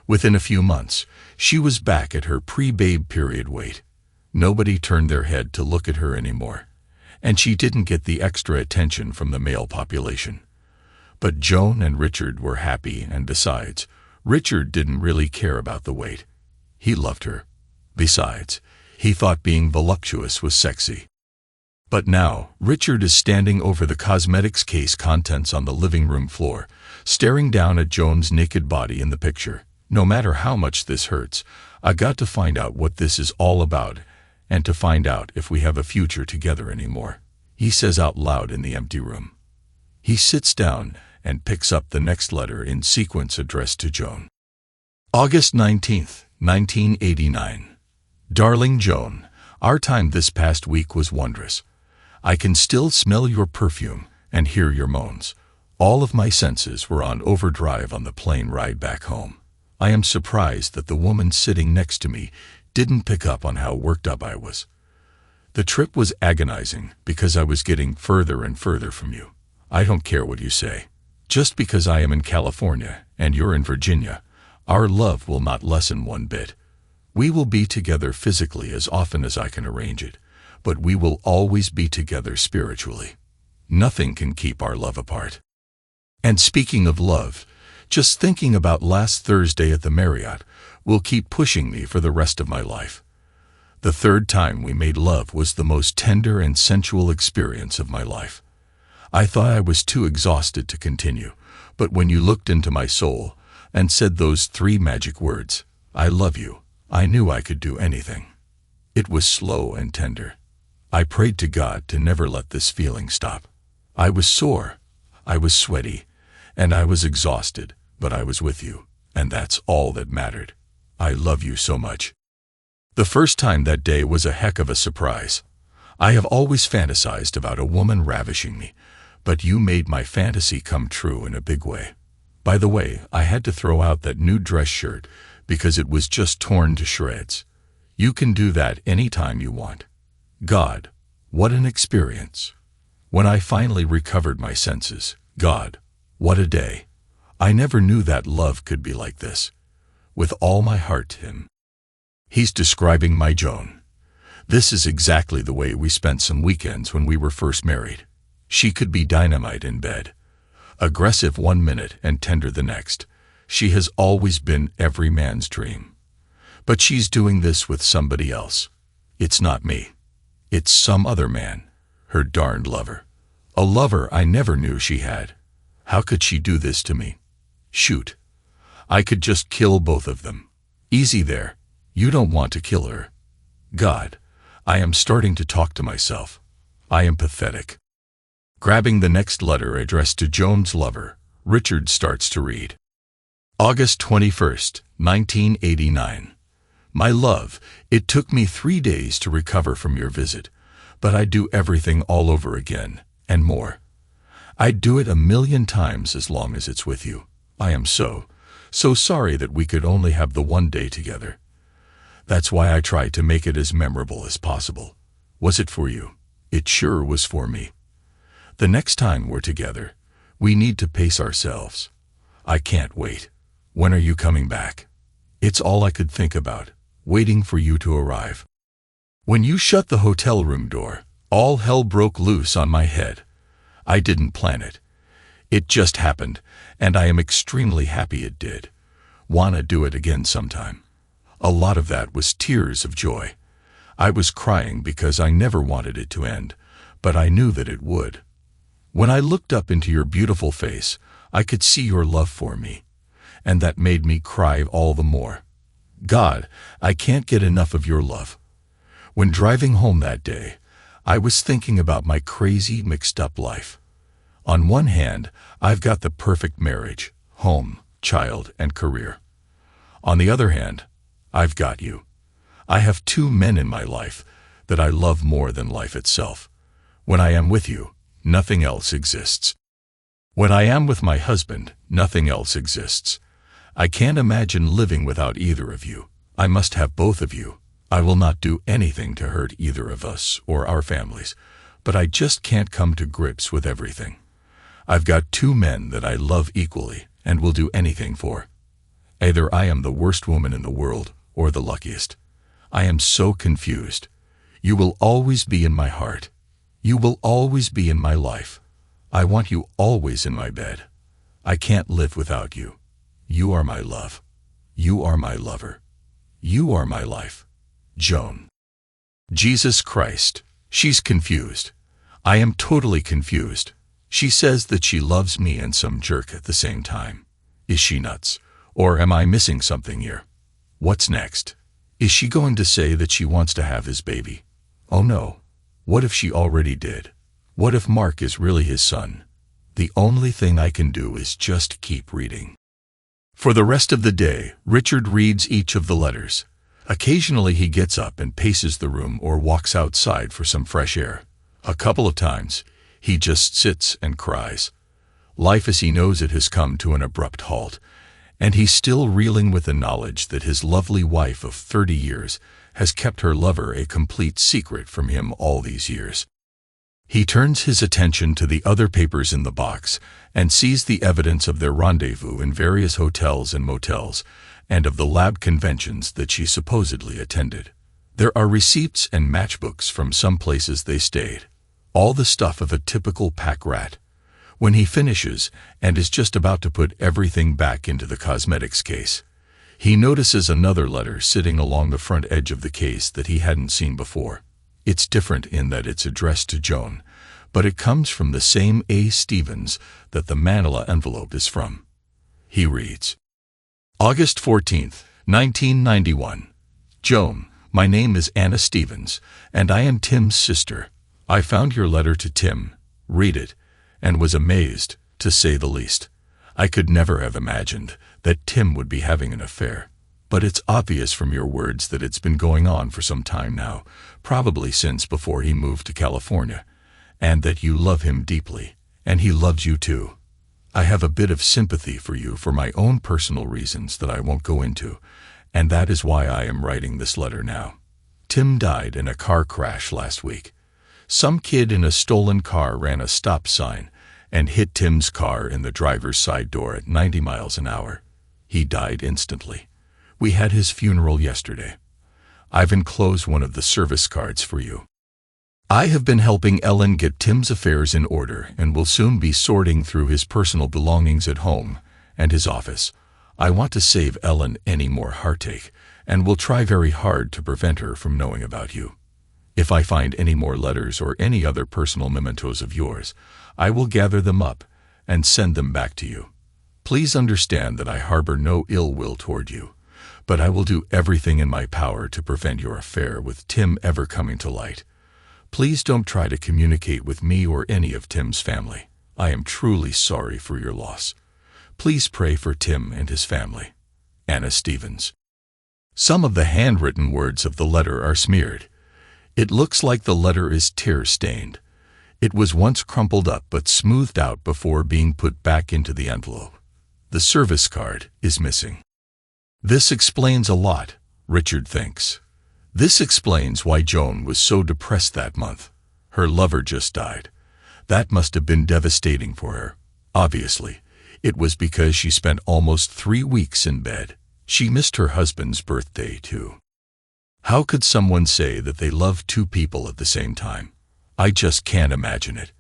Within a few months, she was back at her pre-babe period weight. Nobody turned their head to look at her anymore, and she didn't get the extra attention from the male population. But Joan and Richard were happy, and besides, Richard didn't really care about the weight. He loved her. Besides, he thought being voluptuous was sexy. But now, Richard is standing over the cosmetics case contents on the living room floor, staring down at Joan's naked body in the picture. "No matter how much this hurts, I got to find out what this is all about and to find out if we have a future together anymore," he says out loud in the empty room. He sits down and picks up the next letter in sequence addressed to Joan. August 19th, 1989. Darling Joan, our time this past week was wondrous. I can still smell your perfume and hear your moans. All of my senses were on overdrive on the plane ride back home. I am surprised that the woman sitting next to me didn't pick up on how worked up I was. The trip was agonizing because I was getting further and further from you. I don't care what you say. Just because I am in California and you're in Virginia, our love will not lessen one bit. We will be together physically as often as I can arrange it, but we will always be together spiritually. Nothing can keep our love apart. And speaking of love, just thinking about last Thursday at the Marriott will keep pushing me for the rest of my life. The third time we made love was the most tender and sensual experience of my life. I thought I was too exhausted to continue, but when you looked into my soul and said those 3 magic words, "I love you, I knew I could do anything. It was slow and tender. I prayed to God to never let this feeling stop. I was sore, I was sweaty, and I was exhausted, but I was with you, and that's all that mattered. I love you so much. The first time that day was a heck of a surprise. I have always fantasized about a woman ravishing me, but you made my fantasy come true in a big way. By the way, I had to throw out that new dress shirt because it was just torn to shreds. You can do that anytime you want. God, what an experience. When I finally recovered my senses, God, what a day. I never knew that love could be like this. With all my heart to him. He's describing my Joan. This is exactly the way we spent some weekends when we were first married. She could be dynamite in bed. Aggressive one minute and tender the next. She has always been every man's dream. But she's doing this with somebody else. It's not me. It's some other man. Her darned lover. A lover I never knew she had. How could she do this to me? Shoot. I could just kill both of them. Easy there. You don't want to kill her. God, I am starting to talk to myself. I am pathetic. Grabbing the next letter addressed to Joan's lover, Richard starts to read. August 21st, 1989. My love, it took me 3 days to recover from your visit, but I'd do everything all over again, and more. I'd do it 1,000,000 times as long as it's with you. I am so sorry that we could only have the one day together. That's why I tried to make it as memorable as possible. Was it for you? It sure was for me. The next time we're together, we need to pace ourselves. I can't wait. When are you coming back? It's all I could think about, waiting for you to arrive. When you shut the hotel room door, all hell broke loose on my head. I didn't plan it. It just happened, and I am extremely happy it did. Wanna do it again sometime. A lot of that was tears of joy. I was crying because I never wanted it to end, but I knew that it would. When I looked up into your beautiful face, I could see your love for me, and that made me cry all the more. God, I can't get enough of your love. When driving home that day, I was thinking about my crazy, mixed-up life. On one hand, I've got the perfect marriage, home, child, and career. On the other hand, I've got you. I have 2 men in my life that I love more than life itself. When I am with you, nothing else exists. When I am with my husband, nothing else exists. I can't imagine living without either of you. I must have both of you. I will not do anything to hurt either of us or our families, but I just can't come to grips with everything. I've got 2 men that I love equally and will do anything for. Either I am the worst woman in the world or the luckiest. I am so confused. You will always be in my heart. You will always be in my life. I want you always in my bed. I can't live without you. You are my love. You are my lover. You are my life. Joan. Jesus Christ. She's confused. I am totally confused. She says that she loves me and some jerk at the same time. Is she nuts? Or am I missing something here? What's next? Is she going to say that she wants to have his baby? Oh no. What if she already did? What if Mark is really his son? The only thing I can do is just keep reading. For the rest of the day, Richard reads each of the letters. Occasionally he gets up and paces the room or walks outside for some fresh air. A couple of times, he just sits and cries. Life as he knows it has come to an abrupt halt, and he's still reeling with the knowledge that his lovely wife of 30 years has kept her lover a complete secret from him all these years. He turns his attention to the other papers in the box and sees the evidence of their rendezvous in various hotels and motels, and of the lab conventions that she supposedly attended. There are receipts and matchbooks from some places they stayed. All the stuff of a typical pack rat. When he finishes and is just about to put everything back into the cosmetics case, he notices another letter sitting along the front edge of the case that he hadn't seen before. It's different in that it's addressed to Joan, but it comes from the same A. Stevens that the Manila envelope is from. He reads, August 14th, 1991. Joan, my name is Anna Stevens, and I am Tim's sister. I found your letter to Tim, read it, and was amazed, to say the least. I could never have imagined that Tim would be having an affair. But it's obvious from your words that it's been going on for some time now, probably since before he moved to California, and that you love him deeply, and he loves you too. I have a bit of sympathy for you for my own personal reasons that I won't go into, and that is why I am writing this letter now. Tim died in a car crash last week. Some kid in a stolen car ran a stop sign and hit Tim's car in the driver's side door at 90 miles an hour. He died instantly. We had his funeral yesterday. I've enclosed one of the service cards for you. I have been helping Ellen get Tim's affairs in order and will soon be sorting through his personal belongings at home and his office. I want to save Ellen any more heartache and will try very hard to prevent her from knowing about you. If I find any more letters or any other personal mementos of yours, I will gather them up and send them back to you. Please understand that I harbor no ill will toward you, but I will do everything in my power to prevent your affair with Tim ever coming to light. Please don't try to communicate with me or any of Tim's family. I am truly sorry for your loss. Please pray for Tim and his family. Anna Stevens. Some of the handwritten words of the letter are smeared. It looks like the letter is tear-stained. It was once crumpled up but smoothed out before being put back into the envelope. The service card is missing. This explains a lot, Richard thinks. This explains why Joan was so depressed that month. Her lover just died. That must have been devastating for her. Obviously, it was because she spent almost 3 weeks in bed. She missed her husband's birthday, too. How could someone say that they love 2 people at the same time? I just can't imagine it.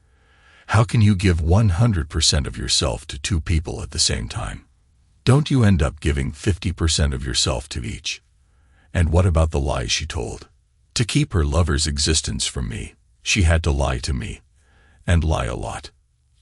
How can you give 100% of yourself to 2 people at the same time? Don't you end up giving 50% of yourself to each? And what about the lies she told? To keep her lover's existence from me, she had to lie to me, and lie a lot.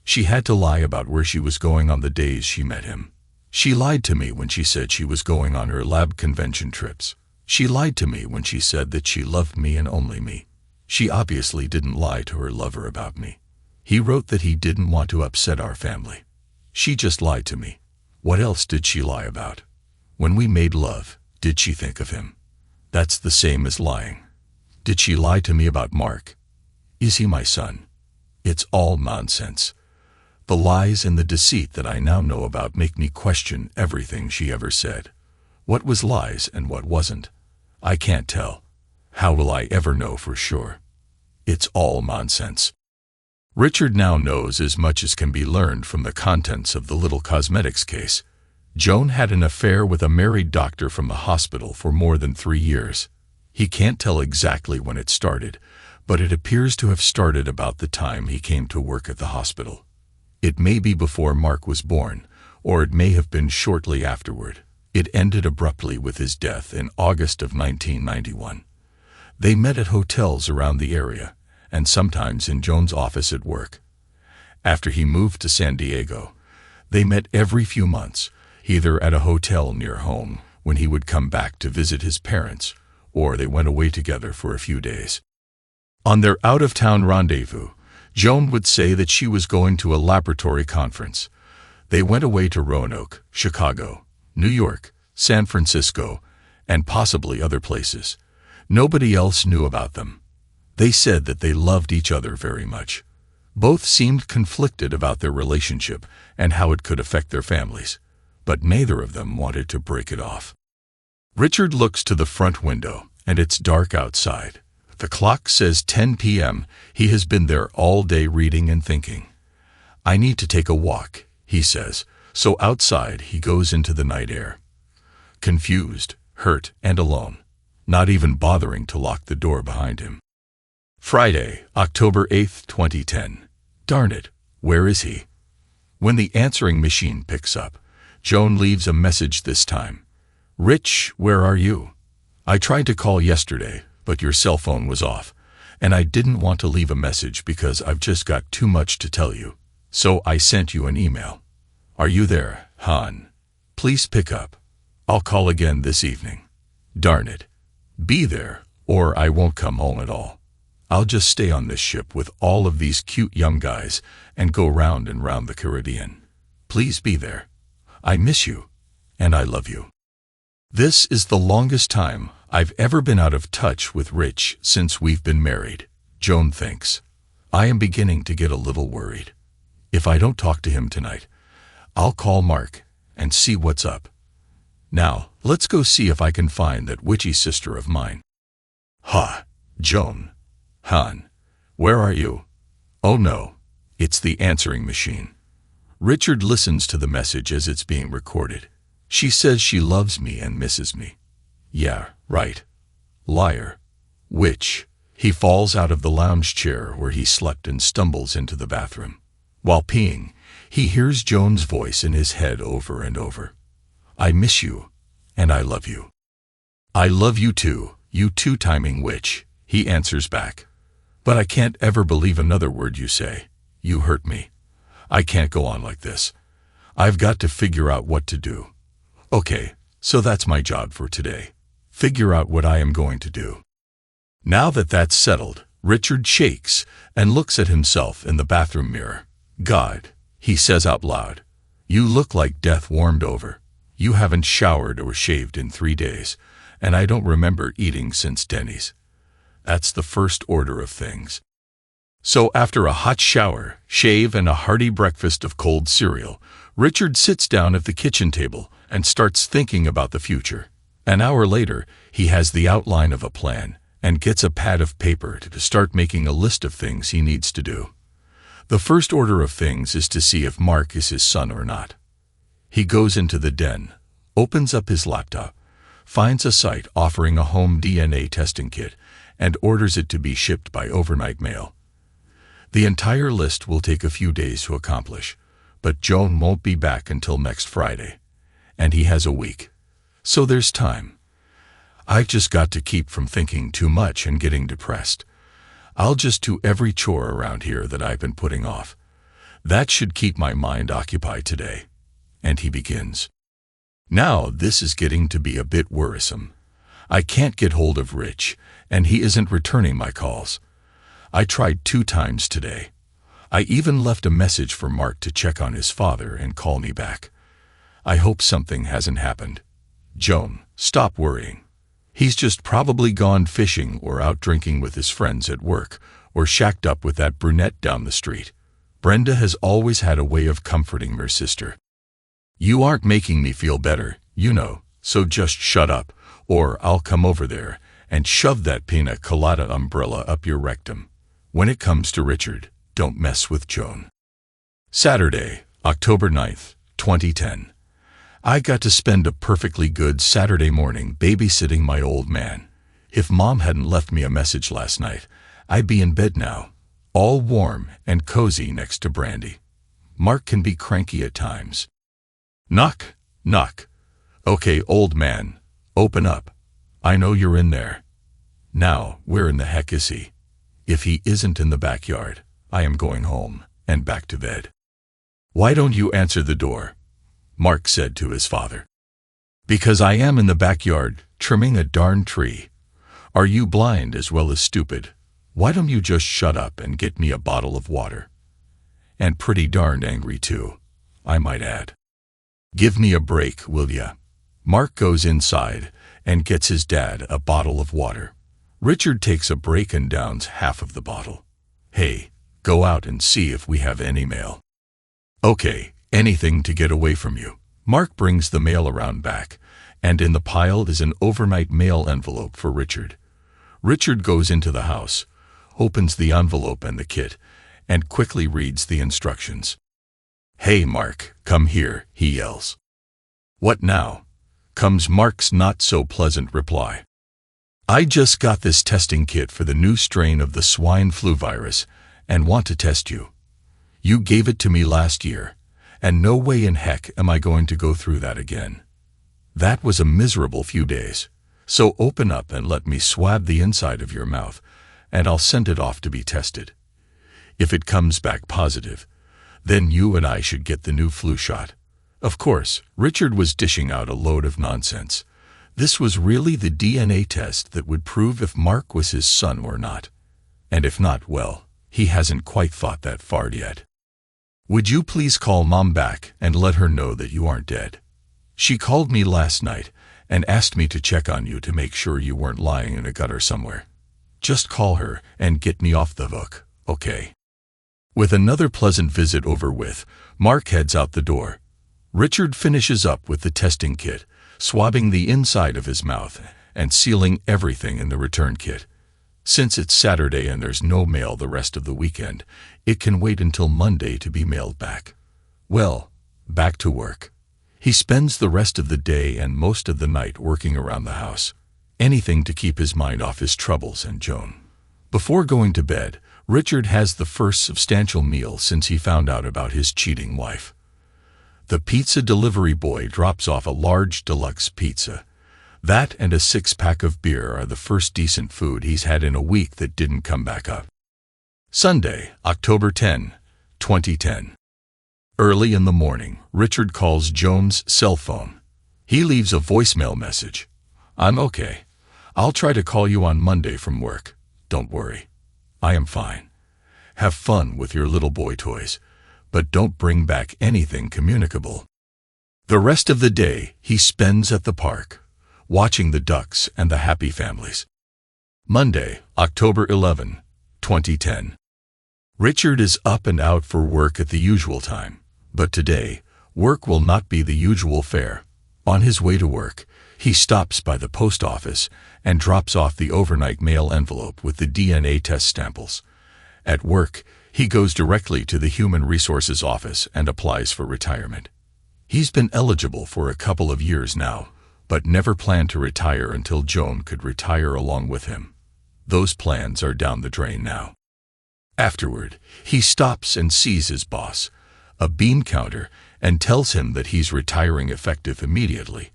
She had to lie about where she was going on the days she met him. She lied to me when she said she was going on her lab convention trips. She lied to me when she said that she loved me and only me. She obviously didn't lie to her lover about me. He wrote that he didn't want to upset our family. She just lied to me. What else did she lie about? When we made love, did she think of him? That's the same as lying. Did she lie to me about Mark? Is he my son? It's all nonsense. The lies and the deceit that I now know about make me question everything she ever said. What was lies and what wasn't? I can't tell. How will I ever know for sure? It's all nonsense. Richard now knows as much as can be learned from the contents of the little cosmetics case. Joan had an affair with a married doctor from the hospital for more than 3 years. He can't tell exactly when it started, but it appears to have started about the time he came to work at the hospital. It may be before Mark was born, or it may have been shortly afterward. It ended abruptly with his death in August of 1991. They met at hotels around the area, and sometimes in Joan's office at work. After he moved to San Diego, they met every few months, either at a hotel near home when he would come back to visit his parents, or they went away together for a few days. On their out-of-town rendezvous, Joan would say that she was going to a laboratory conference. They went away to Roanoke, Chicago, New York, San Francisco, and possibly other places. Nobody else knew about them. They said that they loved each other very much. Both seemed conflicted about their relationship and how it could affect their families, but neither of them wanted to break it off. Richard looks to the front window, and it's dark outside. The clock says 10 p.m. He has been there all day reading and thinking. I need to take a walk, he says, so outside he goes into the night air. Confused, hurt, and alone, not even bothering to lock the door behind him. Friday, October 8, 2010. Darn it, where is he? When the answering machine picks up, Joan leaves a message this time. Rich, where are you? I tried to call yesterday, but your cell phone was off, and I didn't want to leave a message because I've just got too much to tell you, so I sent you an email. Are you there, hon? Please pick up. I'll call again this evening. Darn it. Be there, or I won't come home at all. I'll just stay on this ship with all of these cute young guys and go round and round the Caribbean. Please be there. I miss you, and I love you. This is the longest time I've ever been out of touch with Rich since we've been married, Joan thinks. I am beginning to get a little worried. If I don't talk to him tonight, I'll call Mark and see what's up. Now, let's go see if I can find that witchy sister of mine. Ha, Joan. Hon, where are you? Oh no, it's the answering machine. Richard listens to the message as it's being recorded. She says she loves me and misses me. Yeah, right. Liar. Witch. He falls out of the lounge chair where he slept and stumbles into the bathroom. While peeing, he hears Joan's voice in his head over and over. I miss you, and I love you. I love you too, you two-timing witch, he answers back. But I can't ever believe another word you say. You hurt me. I can't go on like this. I've got to figure out what to do. Okay, so that's my job for today. Figure out what I am going to do. Now that that's settled, Richard shakes and looks at himself in the bathroom mirror. God, he says out loud, you look like death warmed over. You haven't showered or shaved in 3 days, and I don't remember eating since Denny's. That's the first order of things. So after a hot shower, shave, and a hearty breakfast of cold cereal, Richard sits down at the kitchen table and starts thinking about the future. An hour later, he has the outline of a plan and gets a pad of paper to start making a list of things he needs to do. The first order of things is to see if Mark is his son or not. He goes into the den, opens up his laptop, finds a site offering a home DNA testing kit, and orders it to be shipped by overnight mail. The entire list will take a few days to accomplish, but Joan won't be back until next Friday, and he has a week. So there's time. I've just got to keep from thinking too much and getting depressed. I'll just do every chore around here that I've been putting off. That should keep my mind occupied today. And he begins. Now this is getting to be a bit worrisome. I can't get hold of Rich, and he isn't returning my calls. I tried 2 times today. I even left a message for Mark to check on his father and call me back. I hope something hasn't happened. Joan, stop worrying. He's just probably gone fishing or out drinking with his friends at work, or shacked up with that brunette down the street. Brenda has always had a way of comforting her sister. You aren't making me feel better, you know, so just shut up, or I'll come over there and shove that pina colada umbrella up your rectum. When it comes to Richard, don't mess with Joan. Saturday, October 9th, 2010. I got to spend a perfectly good Saturday morning babysitting my old man. If Mom hadn't left me a message last night, I'd be in bed now, all warm and cozy next to Brandy. Mark can be cranky at times. Knock, knock. Okay, old man, open up. I know you're in there. Now, where in the heck is he? If he isn't in the backyard, I am going home and back to bed. Why don't you answer the door? Mark said to his father. Because I am in the backyard, trimming a darn tree. Are you blind as well as stupid? Why don't you just shut up and get me a bottle of water? And pretty darned angry too, I might add. Give me a break, will ya? Mark goes inside and gets his dad a bottle of water. Richard takes a break and downs half of the bottle. Hey, go out and see if we have any mail. Okay, anything to get away from you. Mark brings the mail around back, and in the pile is an overnight mail envelope for Richard. Richard goes into the house, opens the envelope and the kit, and quickly reads the instructions. Hey Mark, come here, he yells. What now? Comes Mark's not-so-pleasant reply. I just got this testing kit for the new strain of the swine flu virus and want to test you. You gave it to me last year, and no way in heck am I going to go through that again. That was a miserable few days, so open up and let me swab the inside of your mouth, and I'll send it off to be tested. If it comes back positive, then you and I should get the new flu shot. Of course, Richard was dishing out a load of nonsense. This was really the DNA test that would prove if Mark was his son or not. And if not, well, he hasn't quite thought that far yet. Would you please call Mom back and let her know that you aren't dead? She called me last night and asked me to check on you to make sure you weren't lying in a gutter somewhere. Just call her and get me off the hook, okay? With another pleasant visit over with, Mark heads out the door. Richard finishes up with the testing kit, swabbing the inside of his mouth and sealing everything in the return kit. Since it's Saturday and there's no mail the rest of the weekend, it can wait until Monday to be mailed back. Well, back to work. He spends the rest of the day and most of the night working around the house. Anything to keep his mind off his troubles and Joan. Before going to bed, Richard has the first substantial meal since he found out about his cheating wife. The pizza delivery boy drops off a large deluxe pizza. That and a 6-pack of beer are the first decent food he's had in a week that didn't come back up. Sunday, October 10, 2010. Early in the morning, Richard calls Joan's cell phone. He leaves a voicemail message. "I'm okay. I'll try to call you on Monday from work. Don't worry. I am fine. Have fun with your little boy toys, but don't bring back anything communicable." The rest of the day he spends at the park, watching the ducks and the happy families. Monday, October 11, 2010. Richard is up and out for work at the usual time, but today, work will not be the usual fare. On his way to work, he stops by the post office and drops off the overnight mail envelope with the DNA test samples. At work, he goes directly to the Human Resources office and applies for retirement. He's been eligible for a couple of years now, but never planned to retire until Joan could retire along with him. Those plans are down the drain now. Afterward, he stops and sees his boss, a bean counter, and tells him that he's retiring effective immediately,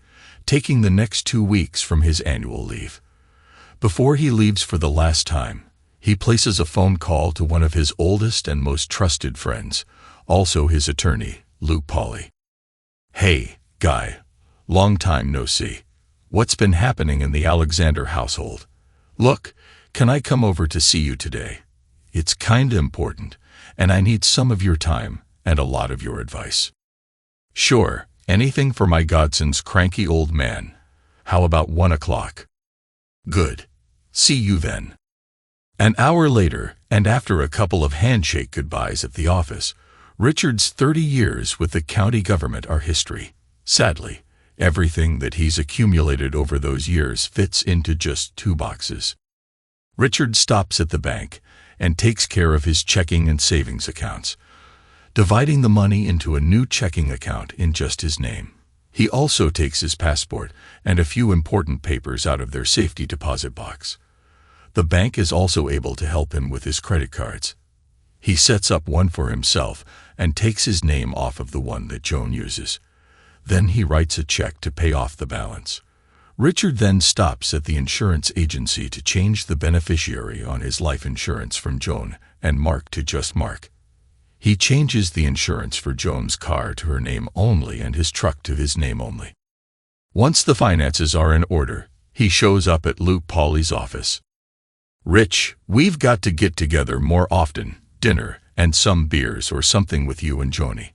taking the next 2 weeks from his annual leave. Before he leaves for the last time, he places a phone call to one of his oldest and most trusted friends, also his attorney, Luke Pauley. "Hey, Guy. Long time no see. What's been happening in the Alexander household? Look, can I come over to see you today? It's kinda important, and I need some of your time and a lot of your advice." "Sure, anything for my godson's cranky old man. How about 1 o'clock? "Good. See you then." An hour later, and after a couple of handshake goodbyes at the office, Richard's 30 years with the county government are history. Sadly, everything that he's accumulated over those years fits into just 2 boxes. Richard stops at the bank and takes care of his checking and savings accounts, dividing the money into a new checking account in just his name. He also takes his passport and a few important papers out of their safety deposit box. The bank is also able to help him with his credit cards. He sets up one for himself and takes his name off of the one that Joan uses. Then he writes a check to pay off the balance. Richard then stops at the insurance agency to change the beneficiary on his life insurance from Joan and Mark to just Mark. He changes the insurance for Joan's car to her name only and his truck to his name only. Once the finances are in order, he shows up at Luke Pauley's office. "Rich, we've got to get together more often, dinner and some beers or something with you and Joni.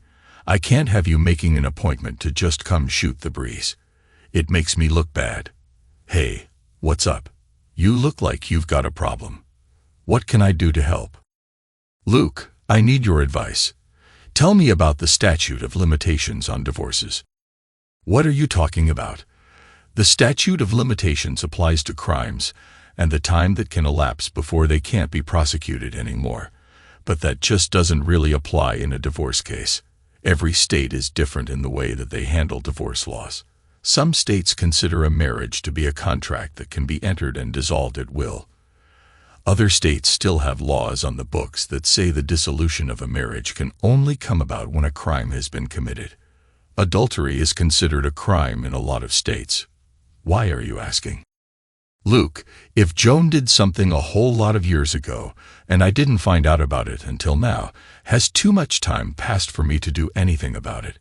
I can't have you making an appointment to just come shoot the breeze. It makes me look bad. Hey, what's up? You look like you've got a problem. What can I do to help?" "Luke, I need your advice. Tell me about the statute of limitations on divorces." "What are you talking about?" "The statute of limitations applies to crimes and the time that can elapse before they can't be prosecuted anymore. But that just doesn't really apply in a divorce case. Every state is different in the way that they handle divorce laws. Some states consider a marriage to be a contract that can be entered and dissolved at will. Other states still have laws on the books that say the dissolution of a marriage can only come about when a crime has been committed. Adultery is considered a crime in a lot of states. Why are you asking?" "Luke, if Joan did something a whole lot of years ago, and I didn't find out about it until now, has too much time passed for me to do anything about it?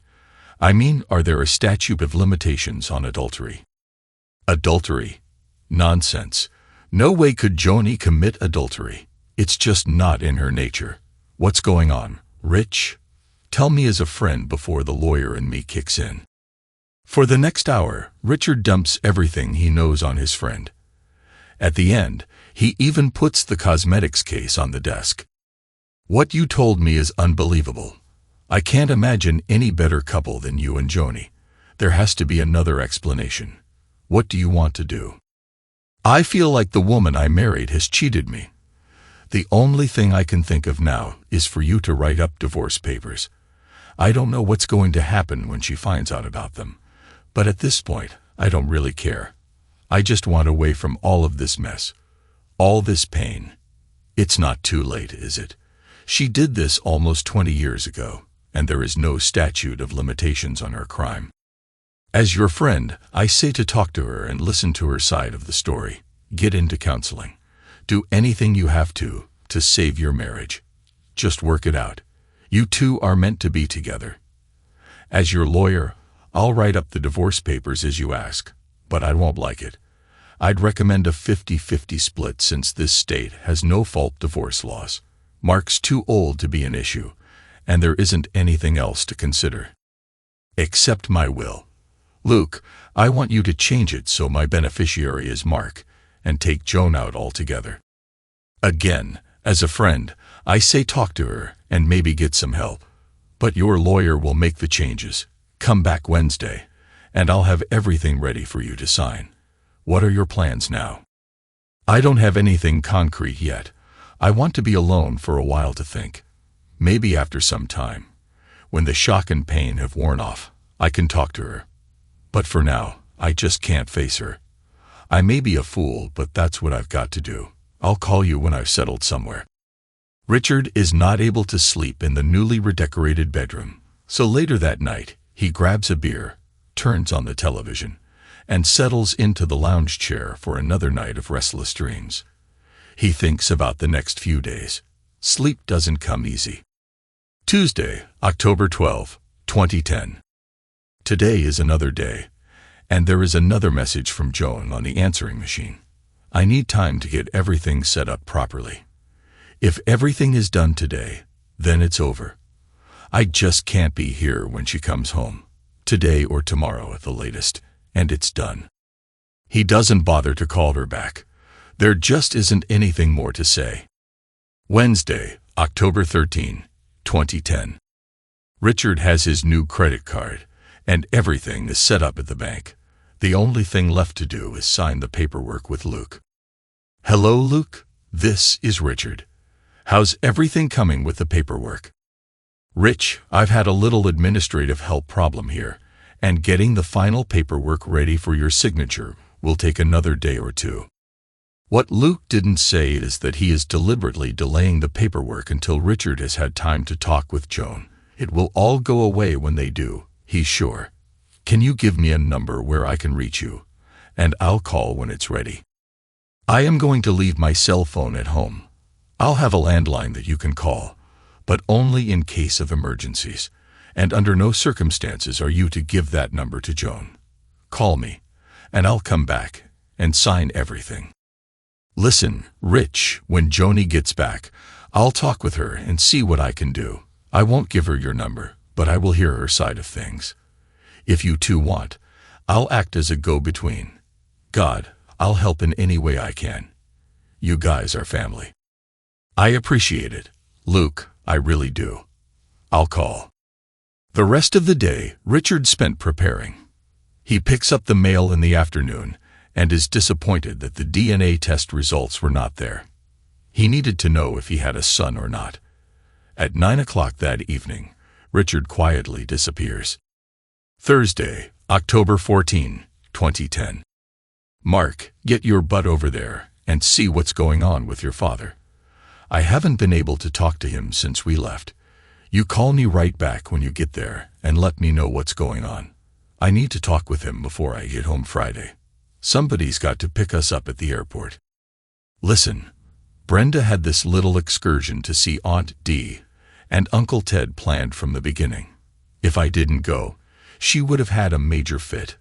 I mean, are there a statute of limitations on adultery?" Adultery? Nonsense. No way could Joni commit adultery. It's just not in her nature. What's going on, Rich? Tell me as a friend before the lawyer in me kicks in. For the next hour, Richard dumps everything he knows on his friend. At the end, he even puts the cosmetics case on the desk. What you told me is unbelievable. I can't imagine any better couple than you and Joni. There has to be another explanation. What do you want to do? I feel like the woman I married has cheated me. The only thing I can think of now is for you to write up divorce papers. I don't know what's going to happen when she finds out about them, but at this point, I don't really care. I just want away from all of this mess, all this pain. It's not too late, is it? She did this almost 20 years ago, and there is no statute of limitations on her crime. As your friend, I say to talk to her and listen to her side of the story. Get into counseling. Do anything you have to save your marriage. Just work it out. You two are meant to be together. As your lawyer, I'll write up the divorce papers as you ask, but I won't like it. I'd recommend a 50-50 split since this state has no-fault divorce laws. Mark's too old to be an issue, and there isn't anything else to consider. Accept my will. Luke, I want you to change it so my beneficiary is Mark, and take Joan out altogether. Again, as a friend, I say talk to her and maybe get some help. But your lawyer will make the changes. Come back Wednesday, and I'll have everything ready for you to sign. What are your plans now? I don't have anything concrete yet. I want to be alone for a while to think. Maybe after some time, when the shock and pain have worn off, I can talk to her. But for now, I just can't face her. I may be a fool, but that's what I've got to do. I'll call you when I've settled somewhere. Richard is not able to sleep in the newly redecorated bedroom, so later that night, he grabs a beer, turns on the television, and settles into the lounge chair for another night of restless dreams. He thinks about the next few days. Sleep doesn't come easy. Tuesday, October 12, 2010. Today is another day, and there is another message from Joan on the answering machine. I need time to get everything set up properly. If everything is done today, then it's over. I just can't be here when she comes home, today or tomorrow at the latest, and it's done. He doesn't bother to call her back. There just isn't anything more to say. Wednesday, October 13, 2010. Richard has his new credit card, and everything is set up at the bank. The only thing left to do is sign the paperwork with Luke. Hello, Luke. This is Richard. How's everything coming with the paperwork? Rich, I've had a little administrative help problem here, and getting the final paperwork ready for your signature will take another day or two. What Luke didn't say is that he is deliberately delaying the paperwork until Richard has had time to talk with Joan. It will all go away when they do, he's sure. Can you give me a number where I can reach you? And I'll call when it's ready. I am going to leave my cell phone at home. I'll have a landline that you can call, but only in case of emergencies, and under no circumstances are you to give that number to Joan. Call me, and I'll come back and sign everything. Listen, Rich, when Joni gets back, I'll talk with her and see what I can do. I won't give her your number, but I will hear her side of things. If you two want, I'll act as a go-between. God, I'll help in any way I can. You guys are family. I appreciate it, Luke, I really do. I'll call. The rest of the day, Richard spent preparing. He picks up the mail in the afternoon and is disappointed that the DNA test results were not there. He needed to know if he had a son or not. At 9 o'clock that evening, Richard quietly disappears. Thursday, October 14, 2010. Mark, get your butt over there and see what's going on with your father. I haven't been able to talk to him since we left. You call me right back when you get there and let me know what's going on. I need to talk with him before I get home Friday. Somebody's got to pick us up at the airport. Listen, Brenda had this little excursion to see Aunt Dee and Uncle Ted planned from the beginning. If I didn't go, she would have had a major fit.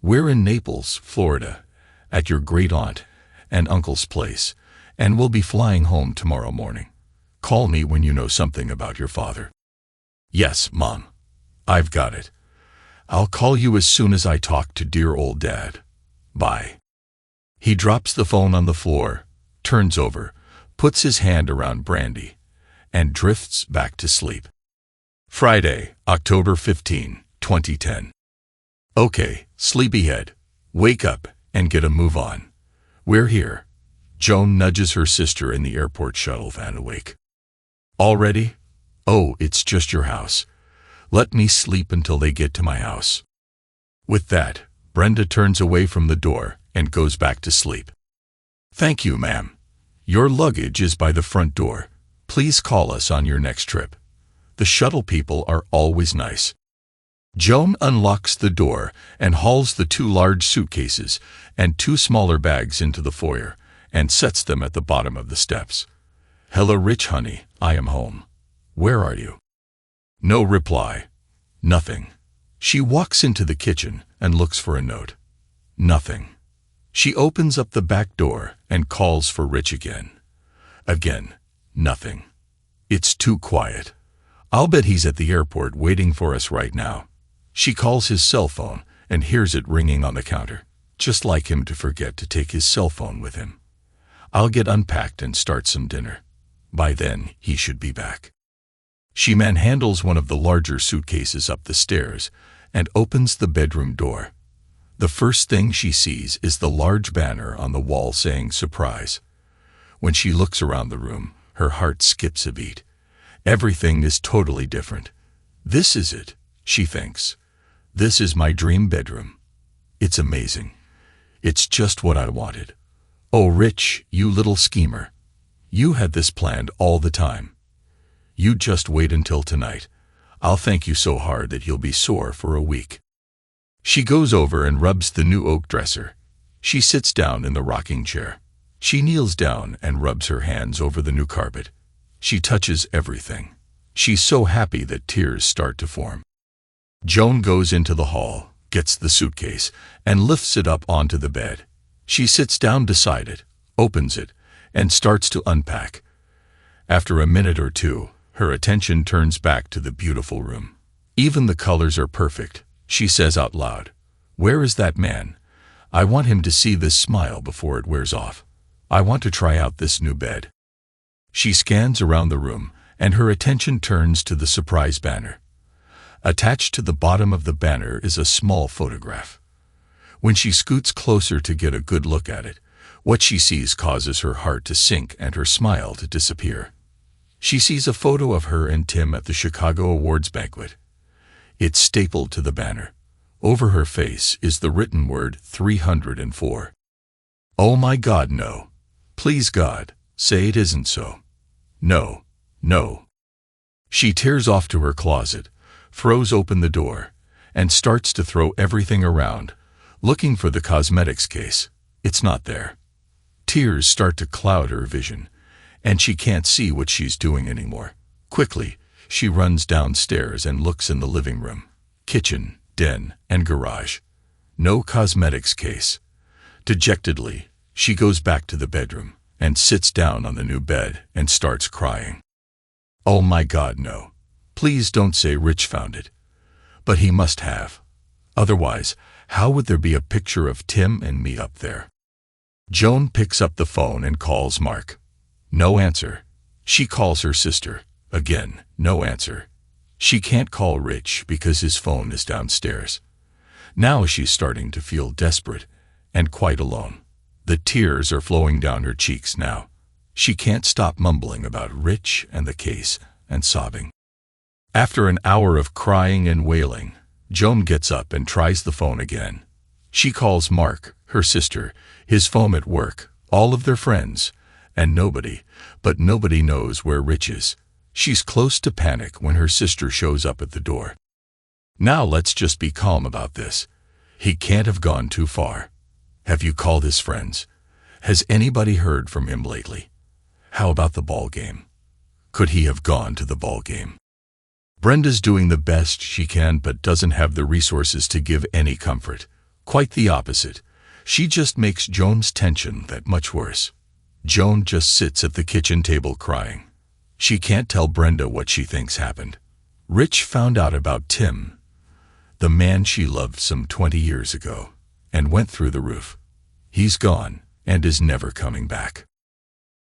We're in Naples, Florida, at your great-aunt and uncle's place, and we'll be flying home tomorrow morning. Call me when you know something about your father." "Yes, Mom. I've got it. I'll call you as soon as I talk to dear old Dad. Bye." He drops the phone on the floor, turns over, puts his hand around Brandy, and drifts back to sleep. Friday, October 15, 2010. "Okay, sleepyhead, wake up and get a move on. We're here." Joan nudges her sister in the airport shuttle van awake. "Already? Oh, it's just your house. Let me sleep until they get to my house." With that, Brenda turns away from the door and goes back to sleep. "Thank you, ma'am. Your luggage is by the front door. Please call us on your next trip. The shuttle people are always nice." Joan unlocks the door and hauls the 2 large suitcases and 2 smaller bags into the foyer and sets them at the bottom of the steps. "Hello, Rich, honey, I am home. Where are you?" No reply. Nothing. She walks into the kitchen and looks for a note. Nothing. She opens up the back door and calls for Rich again. Again, nothing. It's too quiet. I'll bet he's at the airport waiting for us right now. She calls his cell phone and hears it ringing on the counter, just like him to forget to take his cell phone with him. I'll get unpacked and start some dinner. By then, he should be back. She manhandles one of the larger suitcases up the stairs and opens the bedroom door. The first thing she sees is the large banner on the wall saying "Surprise." When she looks around the room, her heart skips a beat. Everything is totally different. This is it, she thinks. This is my dream bedroom. It's amazing. It's just what I wanted. Oh, Rich, you little schemer. You had this planned all the time. You just wait until tonight. I'll thank you so hard that you'll be sore for a week. She goes over and rubs the new oak dresser. She sits down in the rocking chair. She kneels down and rubs her hands over the new carpet. She touches everything. She's so happy that tears start to form. Joan goes into the hall, gets the suitcase, and lifts it up onto the bed. She sits down beside it, opens it, and starts to unpack. After a minute or two, her attention turns back to the beautiful room. Even the colors are perfect, she says out loud. Where is that man? I want him to see this smile before it wears off. I want to try out this new bed. She scans around the room, and her attention turns to the surprise banner. Attached to the bottom of the banner is a small photograph. When she scoots closer to get a good look at it, what she sees causes her heart to sink and her smile to disappear. She sees a photo of her and Tim at the Chicago Awards banquet. It's stapled to the banner. Over her face is the written word 304. Oh my God, no. Please God, say it isn't so. No, no. She tears off to her closet, throws open the door, and starts to throw everything around, looking for the cosmetics case. It's not there. Tears start to cloud her vision, and she can't see what she's doing anymore. Quickly, she runs downstairs and looks in the living room, kitchen, den, and garage. No cosmetics case. Dejectedly, she goes back to the bedroom and sits down on the new bed and starts crying. Oh my God, no. Please don't say Rich found it. But he must have. Otherwise, how would there be a picture of Tim and me up there? Joan picks up the phone and calls Mark. No answer. She calls her sister. Again, no answer. She can't call Rich because his phone is downstairs. Now she's starting to feel desperate and quite alone. The tears are flowing down her cheeks now. She can't stop mumbling about Rich and the case and sobbing. After an hour of crying and wailing, Joan gets up and tries the phone again. She calls Mark, her sister, his phone at work, all of their friends, and nobody, but nobody knows where Rich is. She's close to panic when her sister shows up at the door. Now let's just be calm about this. He can't have gone too far. Have you called his friends? Has anybody heard from him lately? How about the ball game? Could he have gone to the ball game? Brenda's doing the best she can but doesn't have the resources to give any comfort. Quite the opposite. She just makes Joan's tension that much worse. Joan just sits at the kitchen table crying. She can't tell Brenda what she thinks happened. Rich found out about Tim, the man she loved some 20 years ago, and went through the roof. He's gone and is never coming back.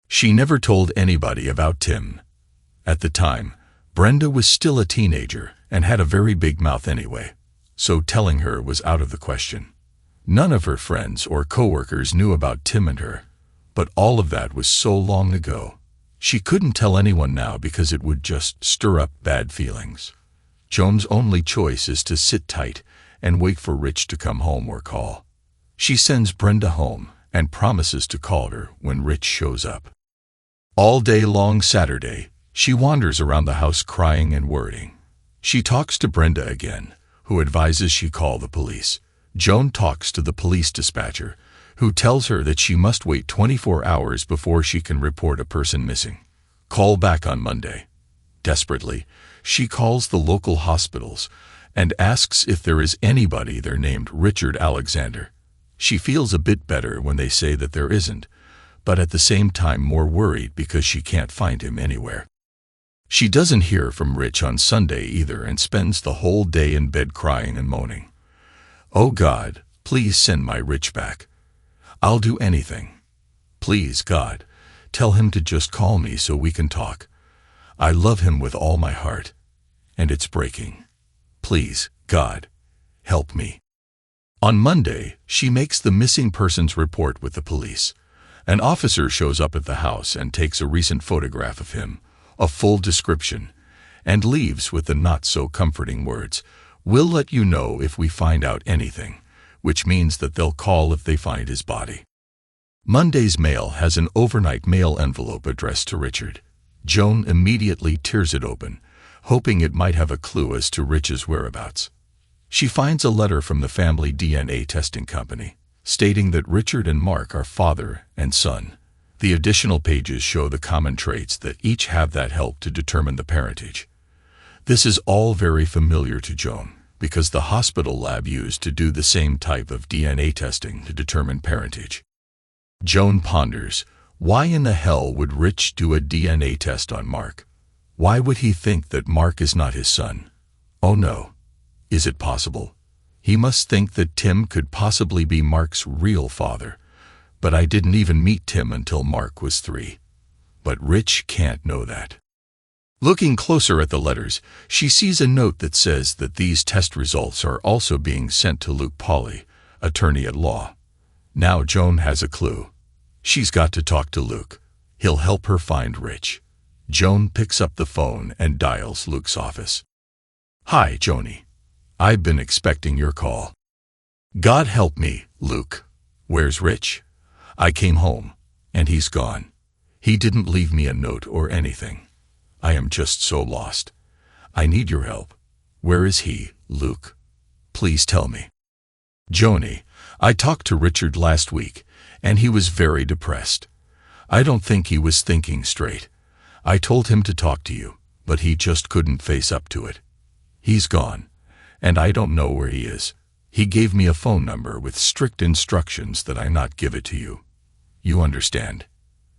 She never told anybody about Tim. At the time, Brenda was still a teenager and had a very big mouth anyway, so telling her was out of the question. None of her friends or coworkers knew about Tim and her, but all of that was so long ago. She couldn't tell anyone now because it would just stir up bad feelings. Joan's only choice is to sit tight and wait for Rich to come home or call. She sends Brenda home and promises to call her when Rich shows up. All day long Saturday, she wanders around the house crying and worrying. She talks to Brenda again, who advises she call the police. Joan talks to the police dispatcher, who tells her that she must wait 24 hours before she can report a person missing. Call back on Monday. Desperately, she calls the local hospitals and asks if there is anybody there named Richard Alexander. She feels a bit better when they say that there isn't, but at the same time more worried because she can't find him anywhere. She doesn't hear from Rich on Sunday either and spends the whole day in bed crying and moaning. "Oh God, please send my Rich back. I'll do anything. Please, God, tell him to just call me so we can talk. I love him with all my heart, and it's breaking. Please, God, help me." On Monday, she makes the missing persons report with the police. An officer shows up at the house and takes a recent photograph of him, a full description, and leaves with the not-so-comforting words, "We'll let you know if we find out anything," which means that they'll call if they find his body. Monday's mail has an overnight mail envelope addressed to Richard. Joan immediately tears it open, hoping it might have a clue as to Rich's whereabouts. She finds a letter from the family DNA testing company, stating that Richard and Mark are father and son. The additional pages show the common traits that each have that help to determine the parentage. This is all very familiar to Joan, because the hospital lab used to do the same type of DNA testing to determine parentage. Joan ponders, why in the hell would Rich do a DNA test on Mark? Why would he think that Mark is not his son? Oh no. Is it possible? He must think that Tim could possibly be Mark's real father. But I didn't even meet Tim until Mark was 3. But Rich can't know that. Looking closer at the letters, she sees a note that says that these test results are also being sent to Luke Pauley, attorney at law. Now Joan has a clue. She's got to talk to Luke. He'll help her find Rich. Joan picks up the phone and dials Luke's office. "Hi, Joni. I've been expecting your call." "God help me, Luke. Where's Rich? I came home, and he's gone. He didn't leave me a note or anything. I am just so lost. I need your help. Where is he, Luke? Please tell me." "Joni, I talked to Richard last week, and he was very depressed. I don't think he was thinking straight. I told him to talk to you, but he just couldn't face up to it. He's gone, and I don't know where he is. He gave me a phone number with strict instructions that I not give it to you. You understand.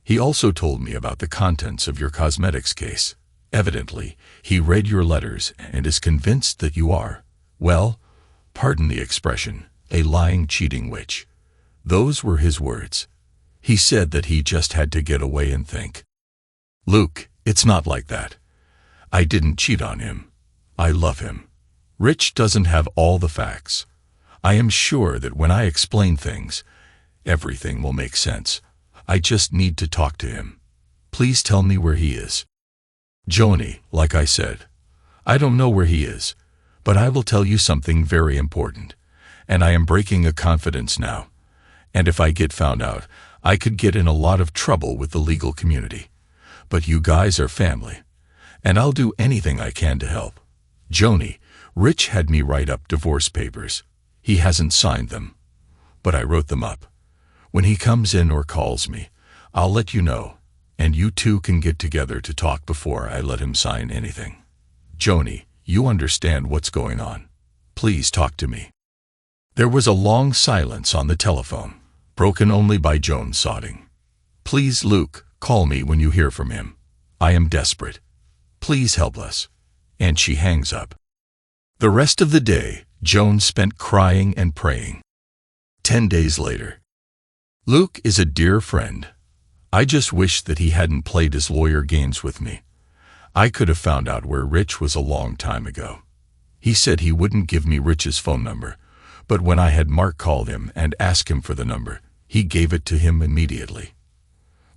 He also told me about the contents of your cosmetics case. Evidently, he read your letters and is convinced that you are, well, pardon the expression, a lying, cheating witch. Those were his words. He said that he just had to get away and think." "Luke, it's not like that. I didn't cheat on him. I love him. Rich doesn't have all the facts. I am sure that when I explain things, everything will make sense. I just need to talk to him. Please tell me where he is." "Joni, like I said, I don't know where he is, but I will tell you something very important, and I am breaking a confidence now, and if I get found out, I could get in a lot of trouble with the legal community. But you guys are family, and I'll do anything I can to help. Joni, Rich had me write up divorce papers. He hasn't signed them, but I wrote them up. When he comes in or calls me, I'll let you know, and you two can get together to talk before I let him sign anything. Joni, you understand what's going on. Please talk to me." There was a long silence on the telephone. broken only by Joan sobbing. "Please, Luke, call me when you hear from him. I am desperate. Please help us." And she hangs up. The rest of the day, Joan spent crying and praying. 10 days later. "Luke is a dear friend. I just wish that he hadn't played his lawyer games with me. I could have found out where Rich was a long time ago. He said he wouldn't give me Rich's phone number, but when I had Mark call him and ask him for the number, he gave it to him immediately.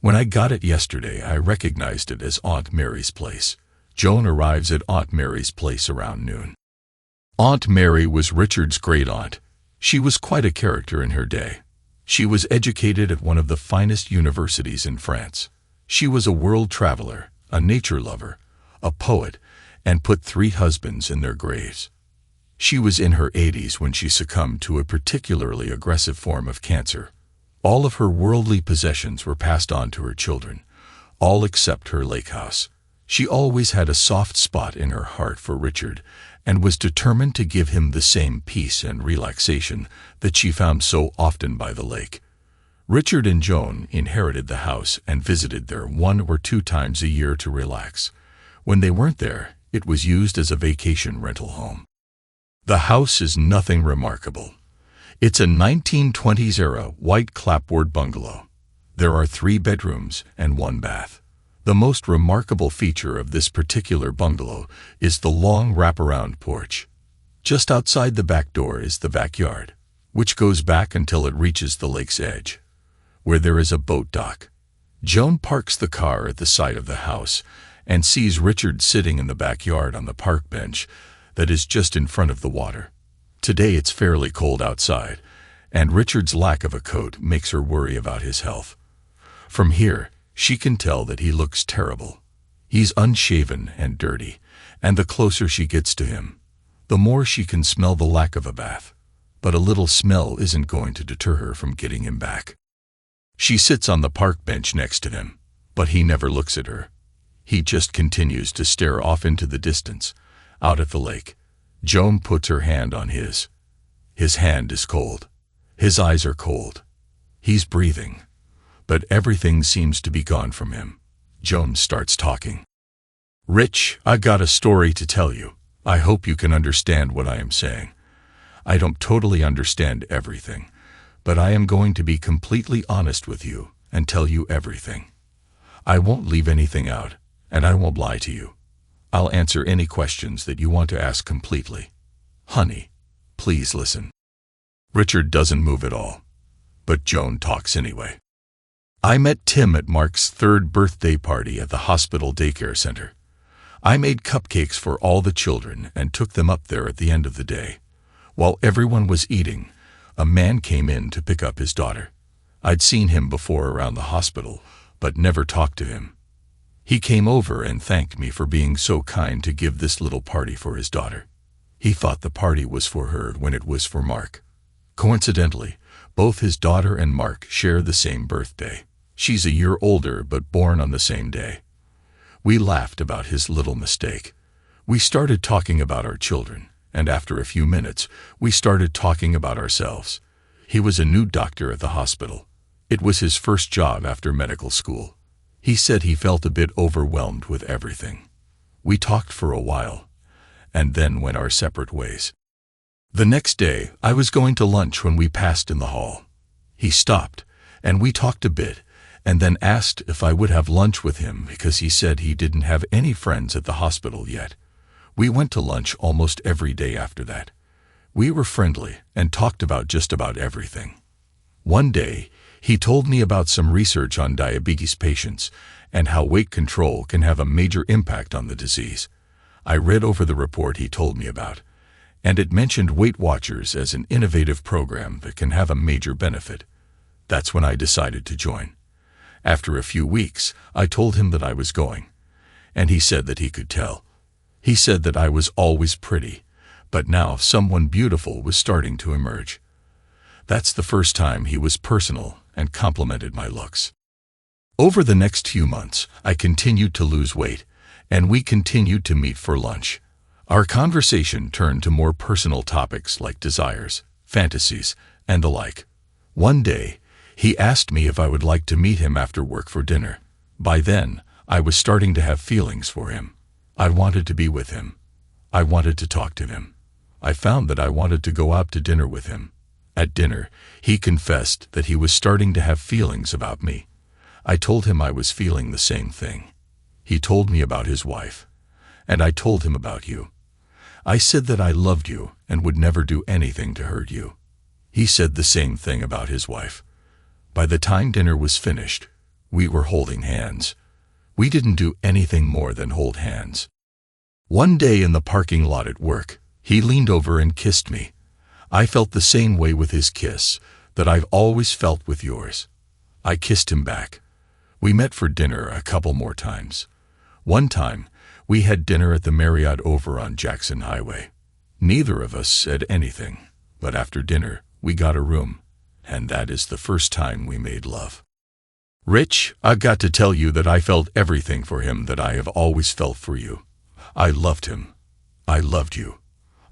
When I got it yesterday, I recognized it as Aunt Mary's place." Joan arrives at Aunt Mary's place around noon. Aunt Mary was Richard's great-aunt. She was quite a character in her day. She was educated at one of the finest universities in France. She was a world traveler, a nature lover, a poet, and put 3 husbands in their graves. She was in her 80s when she succumbed to a particularly aggressive form of cancer. All of her worldly possessions were passed on to her children, all except her lake house. She always had a soft spot in her heart for Richard and was determined to give him the same peace and relaxation that she found so often by the lake. Richard and Joan inherited the house and visited there 1 or 2 times a year to relax. When they weren't there, it was used as a vacation rental home. The house is nothing remarkable. It's a 1920s-era white clapboard bungalow. There are 3 bedrooms and 1 bath. The most remarkable feature of this particular bungalow is the long wraparound porch. Just outside the back door is the backyard, which goes back until it reaches the lake's edge, where there is a boat dock. Joan parks the car at the side of the house and sees Richard sitting in the backyard on the park bench that is just in front of the water. Today it's fairly cold outside, and Richard's lack of a coat makes her worry about his health. From here, she can tell that he looks terrible. He's unshaven and dirty, and the closer she gets to him, the more she can smell the lack of a bath. But a little smell isn't going to deter her from getting him back. She sits on the park bench next to him, but he never looks at her. He just continues to stare off into the distance, out at the lake. Joan puts her hand on his. His hand is cold. His eyes are cold. He's breathing, but everything seems to be gone from him. Joan starts talking. "Rich, I got a story to tell you. I hope you can understand what I am saying. I don't totally understand everything, but I am going to be completely honest with you and tell you everything. I won't leave anything out, and I won't lie to you. I'll answer any questions that you want to ask completely. Honey, please listen." Richard doesn't move at all, but Joan talks anyway. "I met Tim at Mark's 3rd birthday party at the hospital daycare center. I made cupcakes for all the children and took them up there at the end of the day. While everyone was eating, a man came in to pick up his daughter. I'd seen him before around the hospital, but never talked to him. He came over and thanked me for being so kind to give this little party for his daughter. He thought the party was for her when it was for Mark. Coincidentally, both his daughter and Mark share the same birthday. She's a year older but born on the same day. We laughed about his little mistake. We started talking about our children, and after a few minutes, we started talking about ourselves. He was a new doctor at the hospital. It was his first job after medical school. He said he felt a bit overwhelmed with everything. We talked for a while, and then went our separate ways. The next day, I was going to lunch when we passed in the hall. He stopped, and we talked a bit, and then asked if I would have lunch with him because he said he didn't have any friends at the hospital yet. We went to lunch almost every day after that. We were friendly and talked about just about everything. One day, he told me about some research on diabetes patients and how weight control can have a major impact on the disease. I read over the report he told me about, and it mentioned Weight Watchers as an innovative program that can have a major benefit. That's when I decided to join. After a few weeks, I told him that I was going, and he said that he could tell. He said that I was always pretty, but now someone beautiful was starting to emerge. That's the first time he was personal and complimented my looks. Over the next few months, I continued to lose weight, and we continued to meet for lunch. Our conversation turned to more personal topics like desires, fantasies, and the like. One day, He asked me if I would like to meet him after work for dinner. By then, I was starting to have feelings for him. I wanted to be with him. I wanted to talk to him. I found that I wanted to go out to dinner with him. At dinner, he confessed that he was starting to have feelings about me. I told him I was feeling the same thing. He told me about his wife, and I told him about you. I said that I loved you and would never do anything to hurt you. He said the same thing about his wife. By the time dinner was finished, we were holding hands. We didn't do anything more than hold hands. One day in the parking lot at work, he leaned over and kissed me. I felt the same way with his kiss that I've always felt with yours. I kissed him back. We met for dinner a couple more times. One time, we had dinner at the Marriott over on Jackson Highway. Neither of us said anything, but after dinner, we got a room, and that is the first time we made love. Rich, I've got to tell you that I felt everything for him that I have always felt for you. I loved him. I loved you.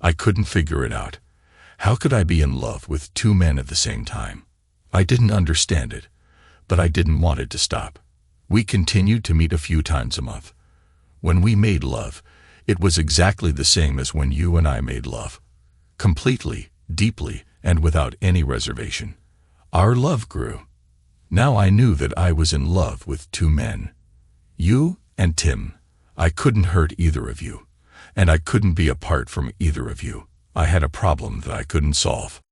I couldn't figure it out. How could I be in love with two men at the same time? I didn't understand it, but I didn't want it to stop. We continued to meet a few times a month. When we made love, it was exactly the same as when you and I made love. Completely, deeply, and without any reservation. Our love grew. Now I knew that I was in love with two men. You and Tim. I couldn't hurt either of you, and I couldn't be apart from either of you. I had a problem that I couldn't solve.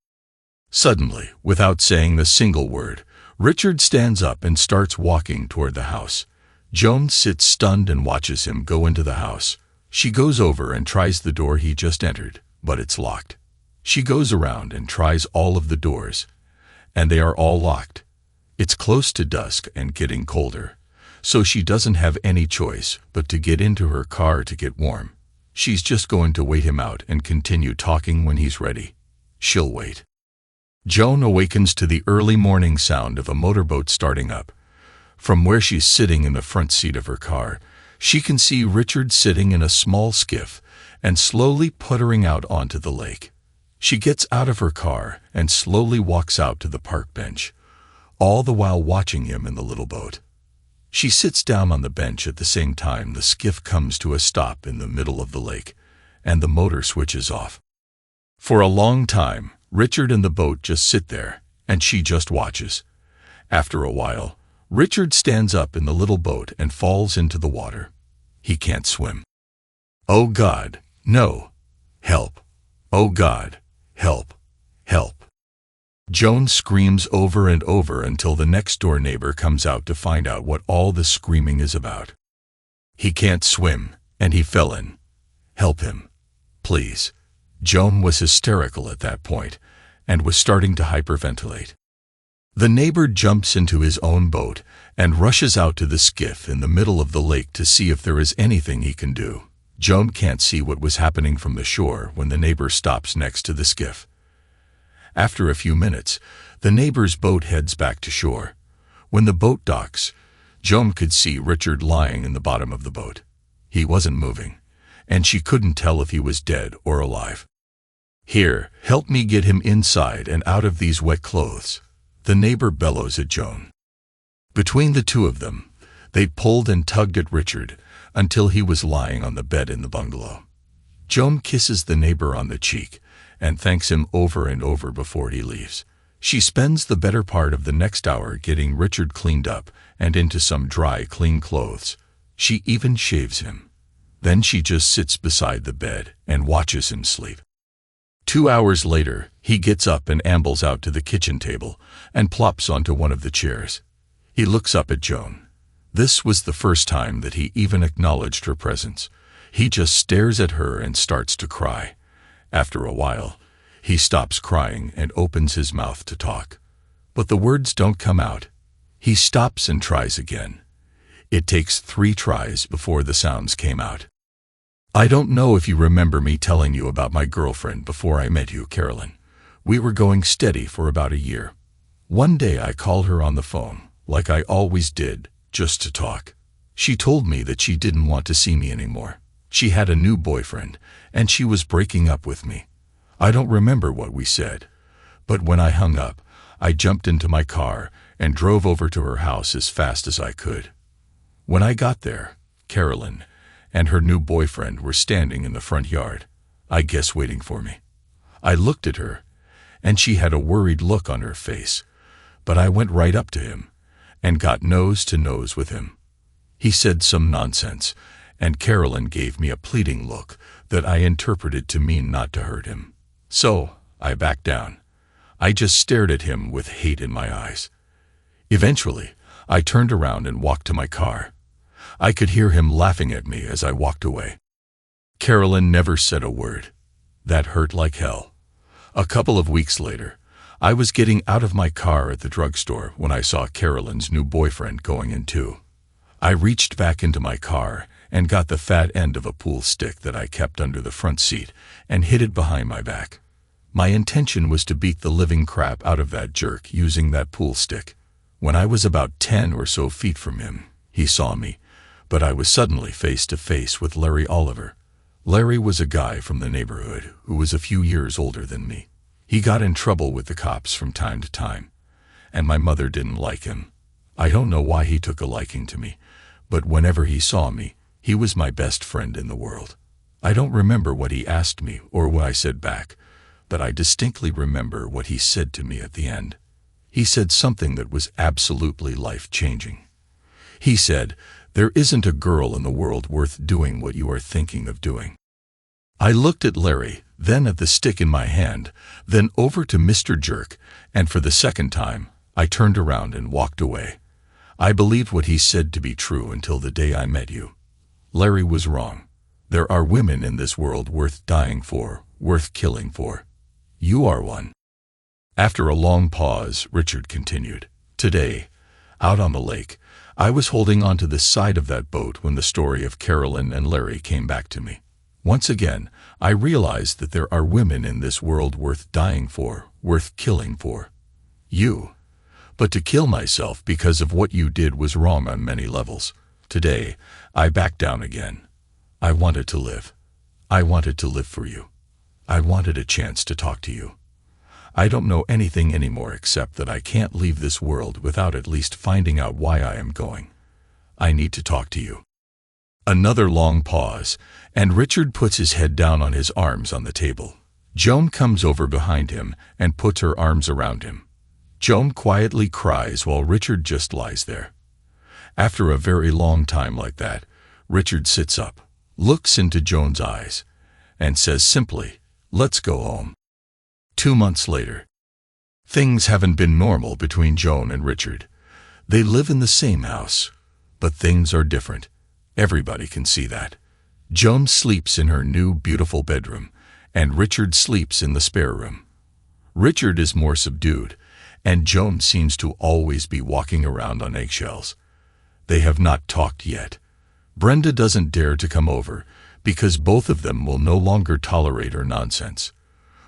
Suddenly, without saying a single word, Richard stands up and starts walking toward the house. Joan sits stunned and watches him go into the house. She goes over and tries the door he just entered, but it's locked. She goes around and tries all of the doors, and they are all locked. It's close to dusk and getting colder, so she doesn't have any choice but to get into her car to get warm. She's just going to wait him out and continue talking when he's ready. She'll wait. Joan awakens to the early morning sound of a motorboat starting up. From where she's sitting in the front seat of her car, she can see Richard sitting in a small skiff and slowly puttering out onto the lake. She gets out of her car and slowly walks out to the park bench, all the while watching him in the little boat. She sits down on the bench at the same time the skiff comes to a stop in the middle of the lake, and the motor switches off. For a long time, Richard and the boat just sit there, and she just watches. After a while, Richard stands up in the little boat and falls into the water. He can't swim. Oh God, no! Help! Oh God, help! Help! Joan screams over and over until the next-door neighbor comes out to find out what all this screaming is about. He can't swim, and he fell in. Help him, please. Joan was hysterical at that point, and was starting to hyperventilate. The neighbor jumps into his own boat and rushes out to the skiff in the middle of the lake to see if there is anything he can do. Joan can't see what was happening from the shore when the neighbor stops next to the skiff. After a few minutes, the neighbor's boat heads back to shore. When the boat docks, Joan could see Richard lying in the bottom of the boat. He wasn't moving, and she couldn't tell if he was dead or alive. Here, help me get him inside and out of these wet clothes, the neighbor bellows at Joan. Between the two of them, they pulled and tugged at Richard until he was lying on the bed in the bungalow. Joan kisses the neighbor on the cheek and thanks him over and over before he leaves. She spends the better part of the next hour getting Richard cleaned up and into some dry, clean clothes. She even shaves him. Then she just sits beside the bed and watches him sleep. 2 hours later, he gets up and ambles out to the kitchen table and plops onto one of the chairs. He looks up at Joan. This was the first time that he even acknowledged her presence. He just stares at her and starts to cry. After a while, he stops crying and opens his mouth to talk. But the words don't come out. He stops and tries again. It takes 3 tries before the sounds came out. I don't know if you remember me telling you about my girlfriend before I met you, Carolyn. We were going steady for about a year. One day I called her on the phone, like I always did, just to talk. She told me that she didn't want to see me anymore. She had a new boyfriend, and she was breaking up with me. I don't remember what we said, but when I hung up, I jumped into my car and drove over to her house as fast as I could. When I got there, Carolyn and her new boyfriend were standing in the front yard, I guess waiting for me. I looked at her, and she had a worried look on her face, but I went right up to him and got nose to nose with him. He said some nonsense, and Carolyn gave me a pleading look that I interpreted to mean not to hurt him. So I backed down. I just stared at him with hate in my eyes. Eventually, I turned around and walked to my car. I could hear him laughing at me as I walked away. Carolyn never said a word. That hurt like hell. A couple of weeks later, I was getting out of my car at the drugstore when I saw Carolyn's new boyfriend going in too. I reached back into my car and got the fat end of a pool stick that I kept under the front seat and hid it behind my back. My intention was to beat the living crap out of that jerk using that pool stick. When I was about 10 or so feet from him, he saw me, but I was suddenly face to face with Larry Oliver. Larry was a guy from the neighborhood who was a few years older than me. He got in trouble with the cops from time to time, and my mother didn't like him. I don't know why he took a liking to me, but whenever he saw me, he was my best friend in the world. I don't remember what he asked me or what I said back, but I distinctly remember what he said to me at the end. He said something that was absolutely life-changing. He said, "There isn't a girl in the world worth doing what you are thinking of doing." I looked at Larry, then at the stick in my hand, then over to Mr. Jerk, and for the second time, I turned around and walked away. I believed what he said to be true until the day I met you. Larry was wrong. There are women in this world worth dying for, worth killing for. You are one. After a long pause, Richard continued. Today, out on the lake, I was holding onto the side of that boat when the story of Carolyn and Larry came back to me. Once again, I realized that there are women in this world worth dying for, worth killing for. You. But to kill myself because of what you did was wrong on many levels. Today, I backed down again. I wanted to live. I wanted to live for you. I wanted a chance to talk to you. I don't know anything anymore except that I can't leave this world without at least finding out why I am going. I need to talk to you. Another long pause, and Richard puts his head down on his arms on the table. Joan comes over behind him and puts her arms around him. Joan quietly cries while Richard just lies there. After a very long time like that, Richard sits up, looks into Joan's eyes, and says simply, "Let's go home." 2 months later. Things haven't been normal between Joan and Richard. They live in the same house, but things are different. Everybody can see that. Joan sleeps in her new beautiful bedroom, and Richard sleeps in the spare room. Richard is more subdued, and Joan seems to always be walking around on eggshells. They have not talked yet. Brenda doesn't dare to come over, because both of them will no longer tolerate her nonsense.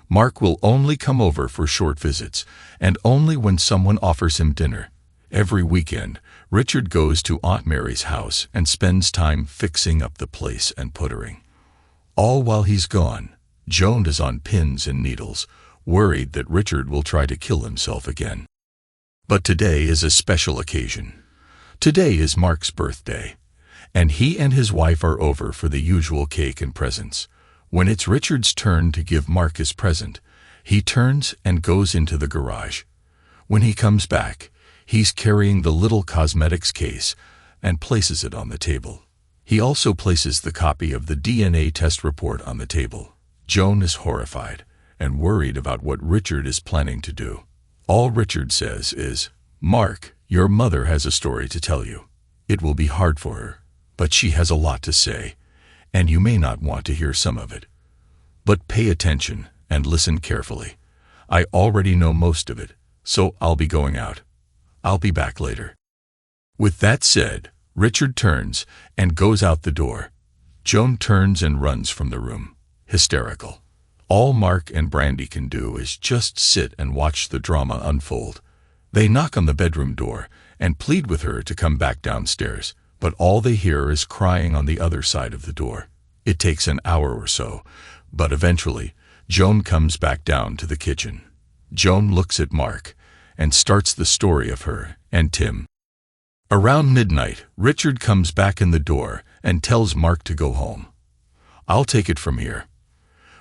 Mark will only come over for short visits, and only when someone offers him dinner. Every weekend, Richard goes to Aunt Mary's house and spends time fixing up the place and puttering. All while he's gone, Joan is on pins and needles, worried that Richard will try to kill himself again. But today is a special occasion. Today is Mark's birthday, and he and his wife are over for the usual cake and presents. When it's Richard's turn to give Mark his present, he turns and goes into the garage. When he comes back, he's carrying the little cosmetics case and places it on the table. He also places the copy of the DNA test report on the table. Joan is horrified and worried about what Richard is planning to do. All Richard says is, "Mark, your mother has a story to tell you. It will be hard for her, but she has a lot to say, and you may not want to hear some of it. But pay attention and listen carefully. I already know most of it, so I'll be going out. I'll be back later." With that said, Richard turns and goes out the door. Joan turns and runs from the room, hysterical. All Mark and Brandy can do is just sit and watch the drama unfold. They knock on the bedroom door and plead with her to come back downstairs, but all they hear is crying on the other side of the door. It takes an hour or so, but eventually, Joan comes back down to the kitchen. Joan looks at Mark, and starts the story of her and Tim. Around midnight, Richard comes back in the door and tells Mark to go home. I'll take it from here.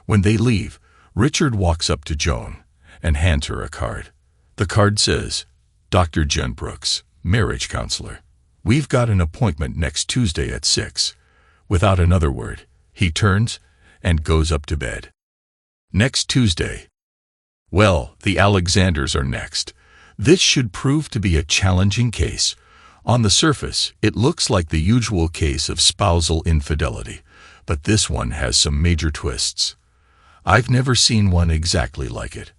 When they leave, Richard walks up to Joan and hands her a card. The card says, Dr. Jen Brooks, marriage counselor. We've got an appointment next Tuesday at 6. Without another word, he turns and goes up to bed. Next Tuesday. Well, the Alexanders are next. This should prove to be a challenging case. On the surface, it looks like the usual case of spousal infidelity, but this one has some major twists. I've never seen one exactly like it.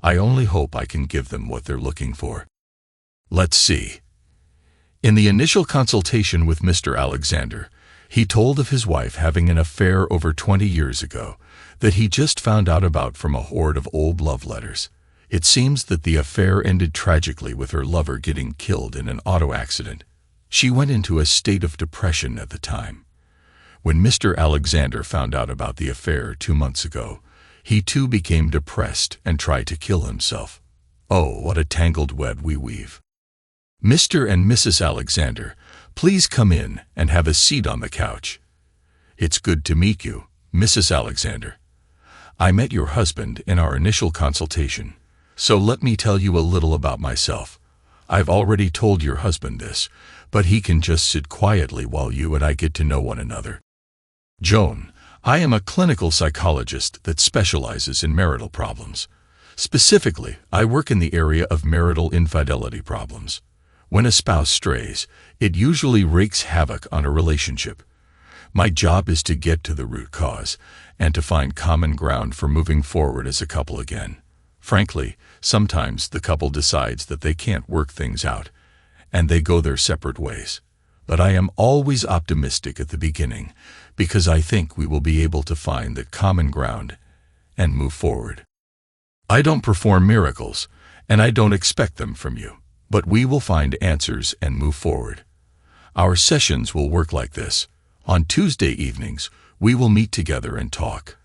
I only hope I can give them what they're looking for. Let's see. In the initial consultation with Mr. Alexander, he told of his wife having an affair over 20 years ago that he just found out about from a hoard of old love letters. It seems that the affair ended tragically with her lover getting killed in an auto accident. She went into a state of depression at the time. When Mr. Alexander found out about the affair 2 months ago, he too became depressed and tried to kill himself. Oh, what a tangled web we weave. Mr. and Mrs. Alexander, please come in and have a seat on the couch. It's good to meet you, Mrs. Alexander. I met your husband in our initial consultation, so let me tell you a little about myself. I've already told your husband this, but he can just sit quietly while you and I get to know one another. Joan, I am a clinical psychologist that specializes in marital problems. Specifically, I work in the area of marital infidelity problems. When a spouse strays, it usually wreaks havoc on a relationship. My job is to get to the root cause and to find common ground for moving forward as a couple again. Frankly, sometimes the couple decides that they can't work things out, and they go their separate ways. But I am always optimistic at the beginning because I think we will be able to find that common ground and move forward. I don't perform miracles, and I don't expect them from you, but we will find answers and move forward. Our sessions will work like this. On Tuesday evenings, we will meet together and talk.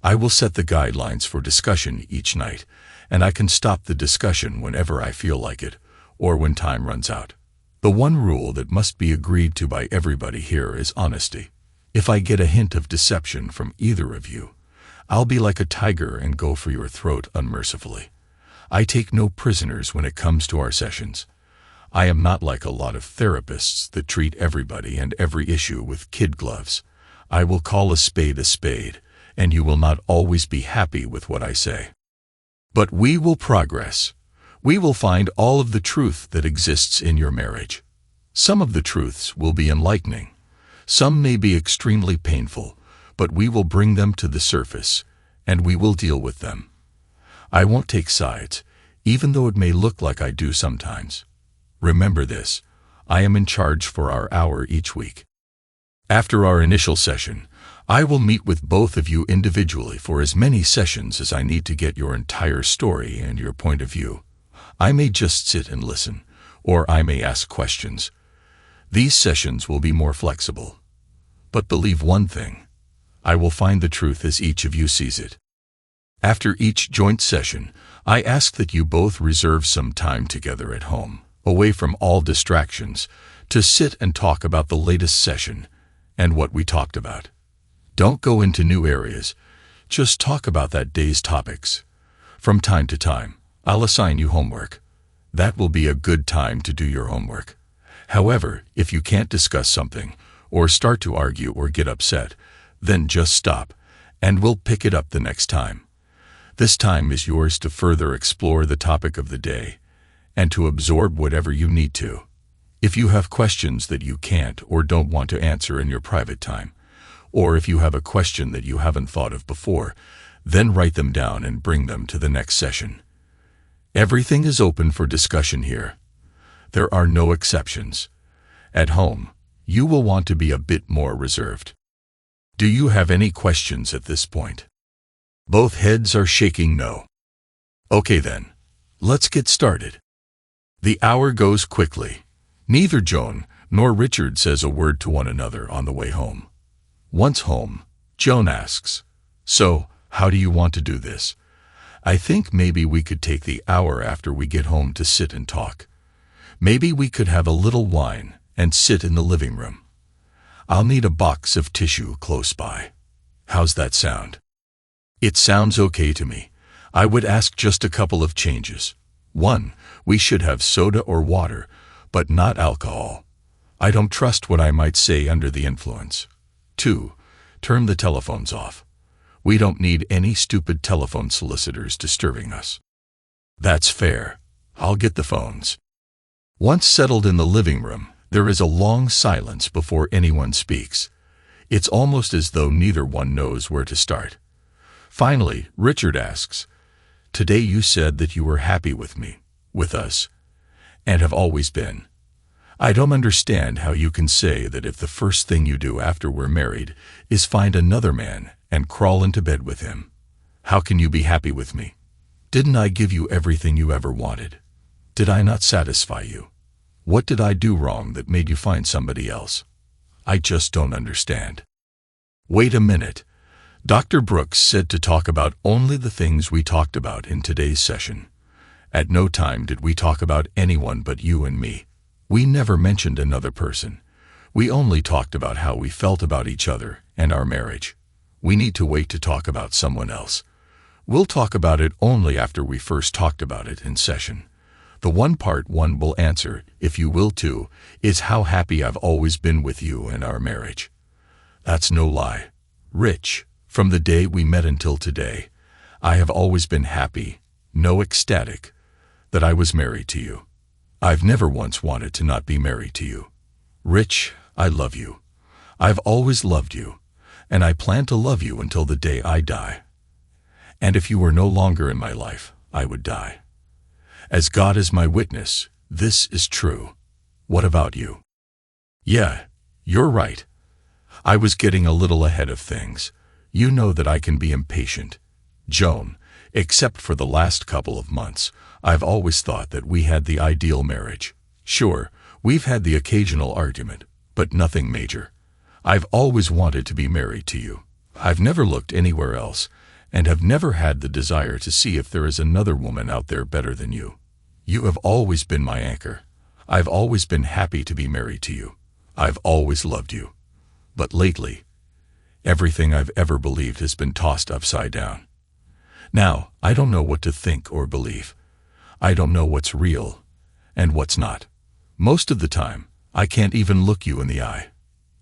I will set the guidelines for discussion each night, and I can stop the discussion whenever I feel like it, or when time runs out. The one rule that must be agreed to by everybody here is honesty. If I get a hint of deception from either of you, I'll be like a tiger and go for your throat unmercifully. I take no prisoners when it comes to our sessions. I am not like a lot of therapists that treat everybody and every issue with kid gloves. I will call a spade, and you will not always be happy with what I say. But we will progress. We will find all of the truth that exists in your marriage. Some of the truths will be enlightening. Some may be extremely painful, but we will bring them to the surface, and we will deal with them. I won't take sides, even though it may look like I do sometimes. Remember this, I am in charge for our hour each week. After our initial session, I will meet with both of you individually for as many sessions as I need to get your entire story and your point of view. I may just sit and listen, or I may ask questions. These sessions will be more flexible. But believe one thing, I will find the truth as each of you sees it. After each joint session, I ask that you both reserve some time together at home, away from all distractions, to sit and talk about the latest session and what we talked about. Don't go into new areas, just talk about that day's topics. From time to time, I'll assign you homework. That will be a good time to do your homework. However, if you can't discuss something, or start to argue or get upset, then just stop, and we'll pick it up the next time. This time is yours to further explore the topic of the day, and to absorb whatever you need to. If you have questions that you can't or don't want to answer in your private time, or if you have a question that you haven't thought of before, then write them down and bring them to the next session. Everything is open for discussion here. There are no exceptions. At home, you will want to be a bit more reserved. Do you have any questions at this point? Both heads are shaking no. Okay then, let's get started. The hour goes quickly. Neither Joan nor Richard says a word to one another on the way home. Once home, Joan asks, "So, how do you want to do this?" I think maybe we could take the hour after we get home to sit and talk. Maybe we could have a little wine and sit in the living room. I'll need a box of tissue close by. How's that sound? It sounds okay to me. I would ask just a couple of changes. 1. We should have soda or water, but not alcohol. I don't trust what I might say under the influence. 2. Turn the telephones off. We don't need any stupid telephone solicitors disturbing us. That's fair. I'll get the phones. Once settled in the living room, there is a long silence before anyone speaks. It's almost as though neither one knows where to start. Finally, Richard asks, "Today you said that you were happy with me, with us, and have always been. I don't understand how you can say that if the first thing you do after we're married is find another man and crawl into bed with him. How can you be happy with me? Didn't I give you everything you ever wanted? Did I not satisfy you? What did I do wrong that made you find somebody else? I just don't understand." Wait a minute. Dr. Brooks said to talk about only the things we talked about in today's session. At no time did we talk about anyone but you and me. We never mentioned another person. We only talked about how we felt about each other and our marriage. We need to wait to talk about someone else. We'll talk about it only after we first talked about it in session. The one part one will answer, if you will too, is how happy I've always been with you and our marriage. That's no lie. Rich, from the day we met until today, I have always been happy, no ecstatic, that I was married to you. I've never once wanted to not be married to you. Rich, I love you. I've always loved you, and I plan to love you until the day I die. And if you were no longer in my life, I would die. As God is my witness, this is true. What about you? Yeah, you're right. I was getting a little ahead of things. You know that I can be impatient. Joan, except for the last couple of months, I've always thought that we had the ideal marriage. Sure, we've had the occasional argument, but nothing major. I've always wanted to be married to you. I've never looked anywhere else, and have never had the desire to see if there is another woman out there better than you. You have always been my anchor. I've always been happy to be married to you. I've always loved you. But lately, everything I've ever believed has been tossed upside down. Now, I don't know what to think or believe. I don't know what's real and what's not. Most of the time, I can't even look you in the eye.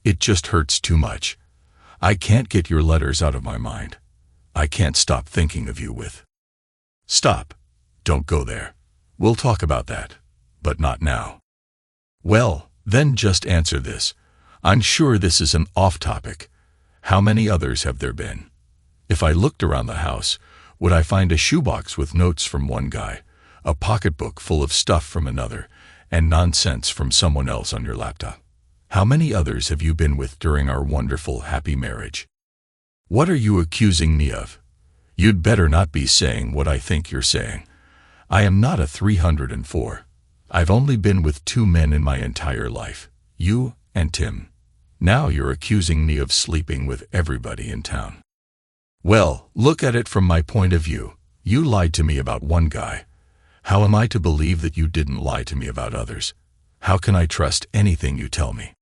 It just hurts too much. I can't get your letters out of my mind. I can't stop thinking of you with. Stop. Don't go there. We'll talk about that, but not now. Well, then just answer this. I'm sure this is an off-topic. How many others have there been? If I looked around the house, would I find a shoebox with notes from one guy, a pocketbook full of stuff from another, and nonsense from someone else on your laptop? How many others have you been with during our wonderful, happy marriage? What are you accusing me of? You'd better not be saying what I think you're saying. I am not a 304. I've only been with 2 men in my entire life, you and Tim. Now you're accusing me of sleeping with everybody in town. Well, look at it from my point of view. You lied to me about one guy. How am I to believe that you didn't lie to me about others? How can I trust anything you tell me?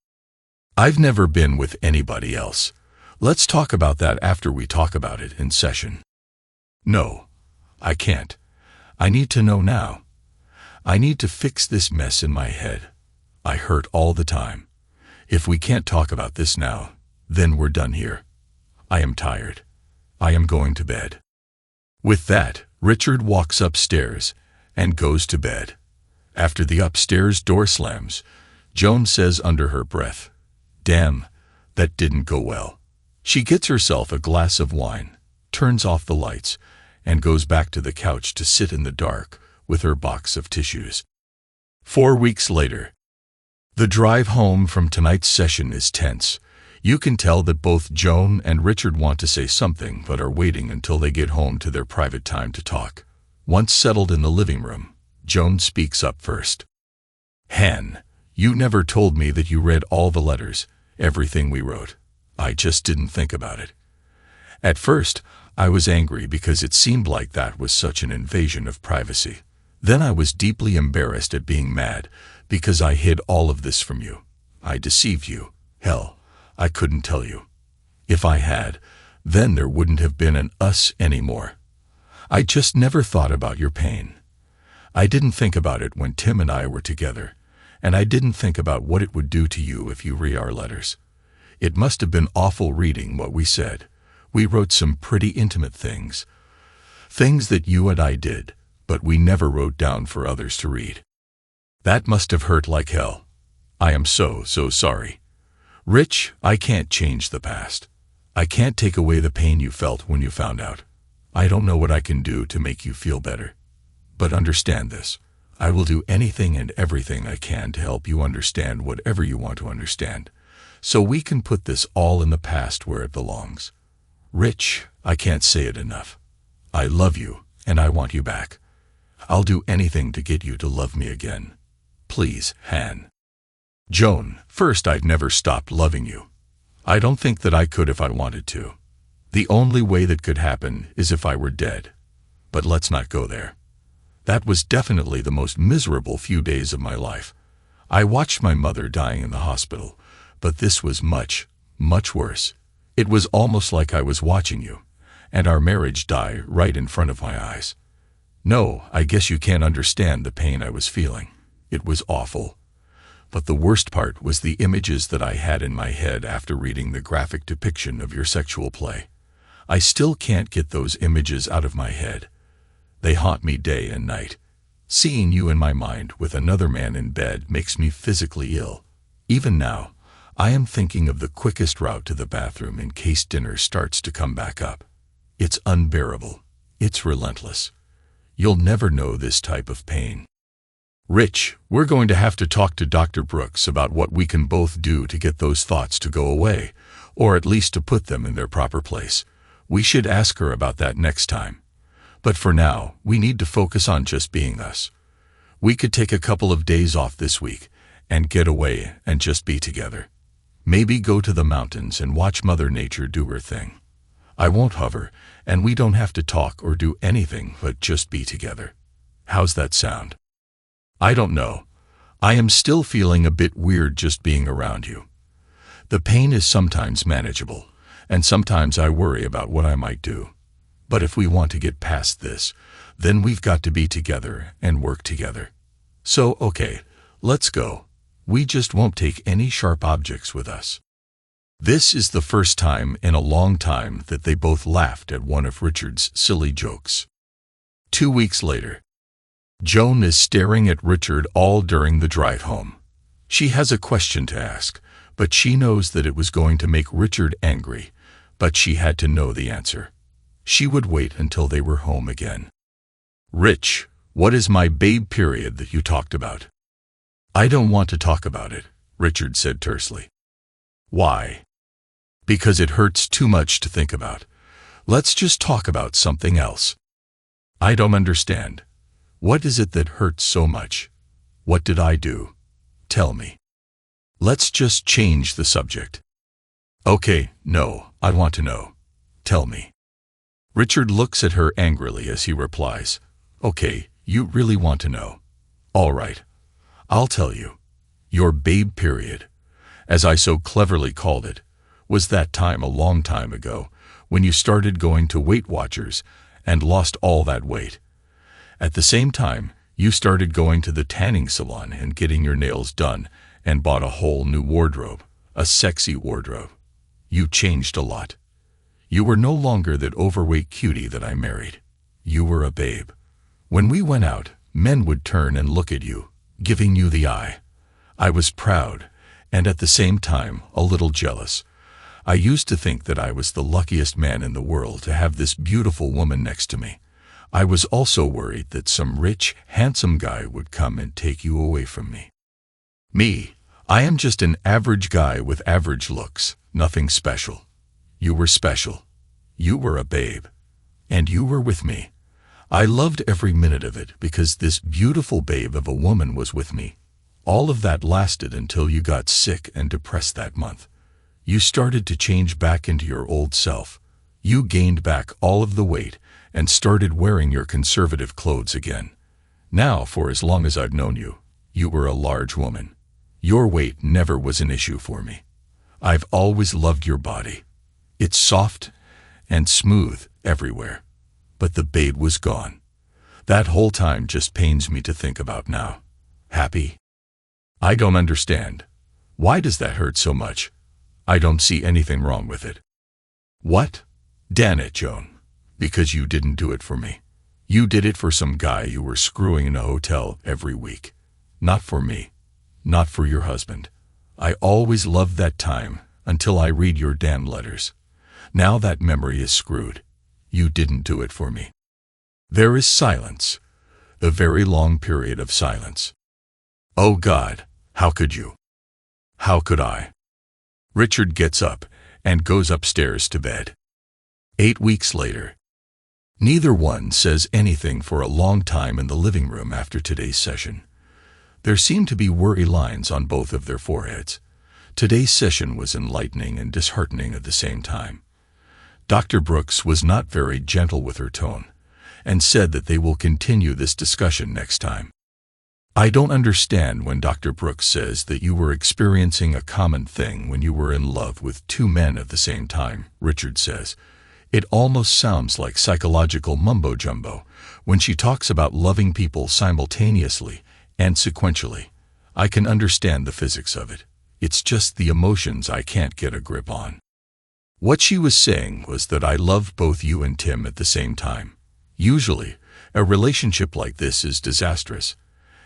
I've never been with anybody else. Let's talk about that after we talk about it in session. No, I can't. I need to know now. I need to fix this mess in my head. I hurt all the time. If we can't talk about this now, then we're done here. I am tired. I am going to bed. With that, Richard walks upstairs and goes to bed. After the upstairs door slams, Joan says under her breath, "Damn, that didn't go well." She gets herself a glass of wine, turns off the lights, and goes back to the couch to sit in the dark with her box of tissues. 4 weeks later. The drive home from tonight's session is tense. You can tell that both Joan and Richard want to say something but are waiting until they get home to their private time to talk. Once settled in the living room, Joan speaks up first. "Hen, you never told me that you read all the letters, everything we wrote. I just didn't think about it. At first, I was angry because it seemed like that was such an invasion of privacy. Then I was deeply embarrassed at being mad because I hid all of this from you. I deceived you. Hell, I couldn't tell you. If I had, then there wouldn't have been an us anymore. I just never thought about your pain. I didn't think about it when Tim and I were together, and I didn't think about what it would do to you if you read our letters. It must have been awful reading what we said. We wrote some pretty intimate things. Things that you and I did, but we never wrote down for others to read. That must have hurt like hell. I am so sorry. Rich, I can't change the past. I can't take away the pain you felt when you found out. I don't know what I can do to make you feel better. But understand this. I will do anything and everything I can to help you understand whatever you want to understand, so we can put this all in the past where it belongs. Rich, I can't say it enough. I love you, and I want you back. I'll do anything to get you to love me again. Please, Han. Joan, first, I'd never stopped loving you. I don't think that I could if I wanted to. The only way that could happen is if I were dead. But let's not go there. That was definitely the most miserable few days of my life. I watched my mother dying in the hospital, but this was much, much worse. It was almost like I was watching you, and our marriage die right in front of my eyes. No, I guess you can't understand the pain I was feeling. It was awful. But the worst part was the images that I had in my head after reading the graphic depiction of your sexual play. I still can't get those images out of my head. They haunt me day and night. Seeing you in my mind with another man in bed makes me physically ill. Even now, I am thinking of the quickest route to the bathroom in case dinner starts to come back up. It's unbearable. It's relentless. You'll never know this type of pain. Rich, we're going to have to talk to Dr. Brooks about what we can both do to get those thoughts to go away, or at least to put them in their proper place. We should ask her about that next time. But for now, we need to focus on just being us. We could take a couple of days off this week and get away and just be together. Maybe go to the mountains and watch Mother Nature do her thing. I won't hover, and we don't have to talk or do anything but just be together. How's that sound? I don't know. I am still feeling a bit weird just being around you. The pain is sometimes manageable, and sometimes I worry about what I might do. But if we want to get past this, then we've got to be together and work together. So, okay, let's go. We just won't take any sharp objects with us. This is the first time in a long time that they both laughed at one of Richard's silly jokes. 2 weeks later. Joan is staring at Richard all during the drive home. She has a question to ask, but she knows that it was going to make Richard angry, but she had to know the answer. She would wait until they were home again. Rich, what is my babe period that you talked about? I don't want to talk about it, Richard said tersely. Why? Because it hurts too much to think about. Let's just talk about something else. I don't understand. What is it that hurts so much? What did I do? Tell me. Let's just change the subject. Okay, no, I want to know. Tell me. Richard looks at her angrily as he replies, Okay, you really want to know. All right, I'll tell you. Your babe period, as I so cleverly called it, was that time a long time ago when you started going to Weight Watchers and lost all that weight. At the same time, you started going to the tanning salon and getting your nails done and bought a whole new wardrobe, a sexy wardrobe. You changed a lot. You were no longer that overweight cutie that I married. You were a babe. When we went out, men would turn and look at you, giving you the eye. I was proud, and at the same time, a little jealous. I used to think that I was the luckiest man in the world to have this beautiful woman next to me. I was also worried that some rich, handsome guy would come and take you away from me. Me, I am just an average guy with average looks, nothing special. You were special. You were a babe. And you were with me. I loved every minute of it because this beautiful babe of a woman was with me. All of that lasted until you got sick and depressed that month. You started to change back into your old self. You gained back all of the weight and started wearing your conservative clothes again. Now, for as long as I've known you, you were a large woman. Your weight never was an issue for me. I've always loved your body. It's soft and smooth everywhere. But the babe was gone. That whole time just pains me to think about now. Happy? I don't understand. Why does that hurt so much? I don't see anything wrong with it. What? Damn it, Joan. Because you didn't do it for me. You did it for some guy you were screwing in a hotel every week. Not for me. Not for your husband. I always loved that time until I read your damn letters. Now that memory is screwed. You didn't do it for me. There is silence. A very long period of silence. Oh God, how could you? How could I? Richard gets up and goes upstairs to bed. 8 weeks later. Neither one says anything for a long time in the living room after today's session. There seem to be worry lines on both of their foreheads. Today's session was enlightening and disheartening at the same time. Dr. Brooks was not very gentle with her tone, and said that they will continue this discussion next time. I don't understand when Dr. Brooks says that you were experiencing a common thing when you were in love with two men at the same time, Richard says. It almost sounds like psychological mumbo-jumbo when she talks about loving people simultaneously and sequentially. I can understand the physics of it. It's just the emotions I can't get a grip on. What she was saying was that I love both you and Tim at the same time. Usually, a relationship like this is disastrous,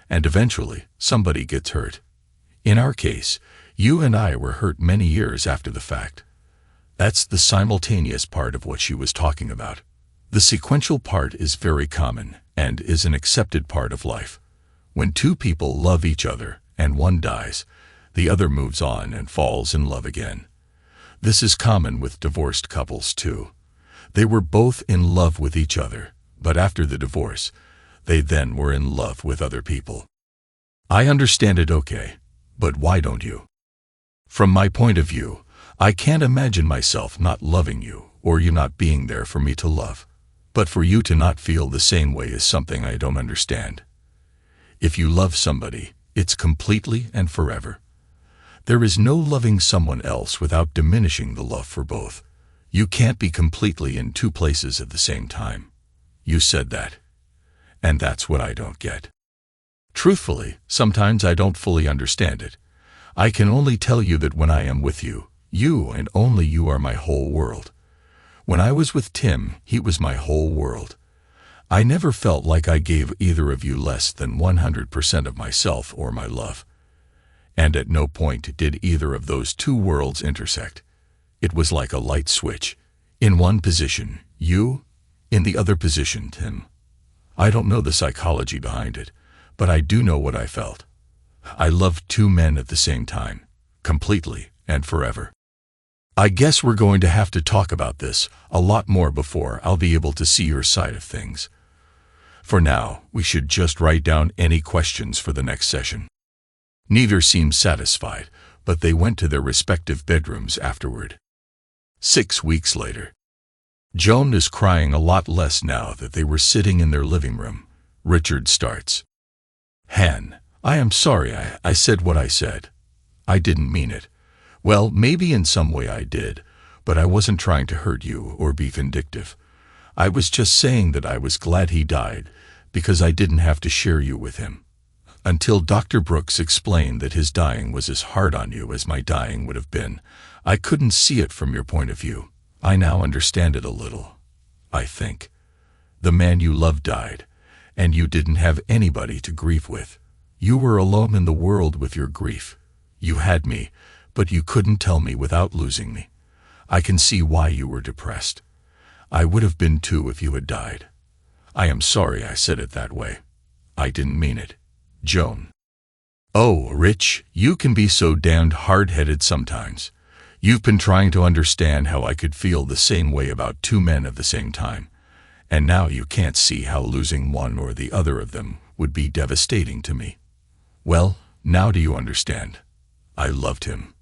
and eventually somebody gets hurt. In our case, you and I were hurt many years after the fact. That's the simultaneous part of what she was talking about. The sequential part is very common and is an accepted part of life. When two people love each other and one dies, the other moves on and falls in love again. This is common with divorced couples too. They were both in love with each other, but after the divorce, they then were in love with other people. I understand it okay, but why don't you? From my point of view, I can't imagine myself not loving you or you not being there for me to love. But for you to not feel the same way is something I don't understand. If you love somebody, it's completely and forever. There is no loving someone else without diminishing the love for both. You can't be completely in two places at the same time. You said that. And that's what I don't get. Truthfully, sometimes I don't fully understand it. I can only tell you that when I am with you, you and only you are my whole world. When I was with Tim, he was my whole world. I never felt like I gave either of you less than 100% of myself or my love. And at no point did either of those two worlds intersect. It was like a light switch. In one position, you, in the other position, Tim. I don't know the psychology behind it, but I do know what I felt. I loved two men at the same time, completely and forever. I guess we're going to have to talk about this a lot more before I'll be able to see your side of things. For now, we should just write down any questions for the next session. Neither seemed satisfied, but they went to their respective bedrooms afterward. 6 weeks later. Joan is crying a lot less now that they were sitting in their living room. Richard starts. Han, I am sorry I said what I said. I didn't mean it. Well, maybe in some way I did, but I wasn't trying to hurt you or be vindictive. I was just saying that I was glad he died, because I didn't have to share you with him. Until Dr. Brooks explained that his dying was as hard on you as my dying would have been, I couldn't see it from your point of view. I now understand it a little, I think. The man you loved died, and you didn't have anybody to grieve with. You were alone in the world with your grief. You had me, but you couldn't tell me without losing me. I can see why you were depressed. I would have been too if you had died. I am sorry I said it that way. I didn't mean it. Joan. Oh, Rich, you can be so damned hard-headed sometimes. You've been trying to understand how I could feel the same way about two men at the same time, and now you can't see how losing one or the other of them would be devastating to me. Well, now do you understand? I loved him.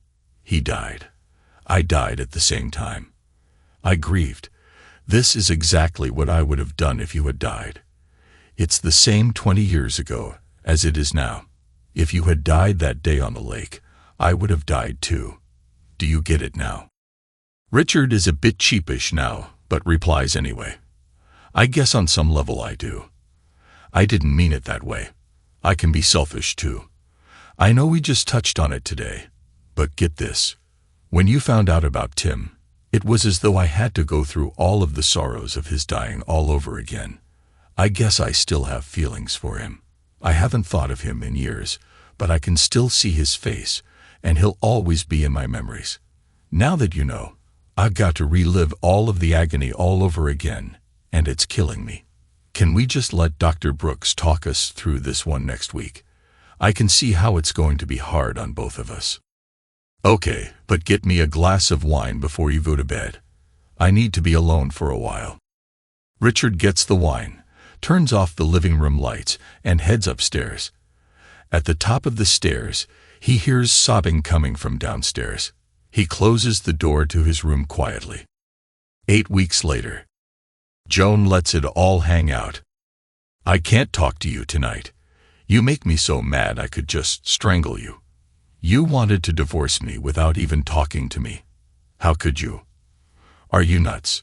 He died. I died at the same time. I grieved, This is exactly what I would have done if you had died. It's the same 20 years ago as it is now. If you had died that day on the lake, I would have died too. Do you get it now? Richard is a bit sheepish now, but replies anyway. I guess on some level I do. I didn't mean it that way. I can be selfish too. I know we just touched on it today, but get this. When you found out about Tim, it was as though I had to go through all of the sorrows of his dying all over again. I guess I still have feelings for him. I haven't thought of him in years, but I can still see his face, and he'll always be in my memories. Now that you know, I've got to relive all of the agony all over again, and it's killing me. Can we just let Dr. Brooks talk us through this one next week? I can see how it's going to be hard on both of us. Okay, but get me a glass of wine before you go to bed. I need to be alone for a while. Richard gets the wine, turns off the living room lights, and heads upstairs. At the top of the stairs, he hears sobbing coming from downstairs. He closes the door to his room quietly. 8 weeks later. Joan lets it all hang out. I can't talk to you tonight. You make me so mad I could just strangle you. You wanted to divorce me without even talking to me. How could you? Are you nuts?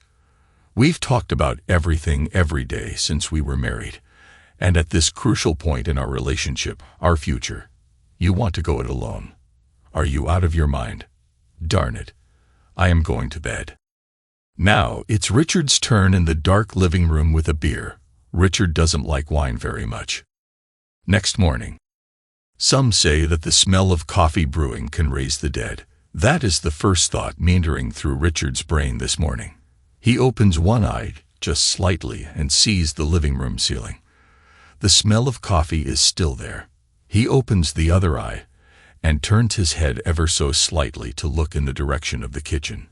We've talked about everything every day since we were married, and at this crucial point in our relationship, our future, you want to go it alone. Are you out of your mind? Darn it. I am going to bed. Now it's Richard's turn in the dark living room with a beer. Richard doesn't like wine very much. Next morning. Some say that the smell of coffee brewing can raise the dead. That is the first thought meandering through Richard's brain this morning. He opens one eye just slightly and sees the living room ceiling. The smell of coffee is still there. He opens the other eye and turns his head ever so slightly to look in the direction of the kitchen.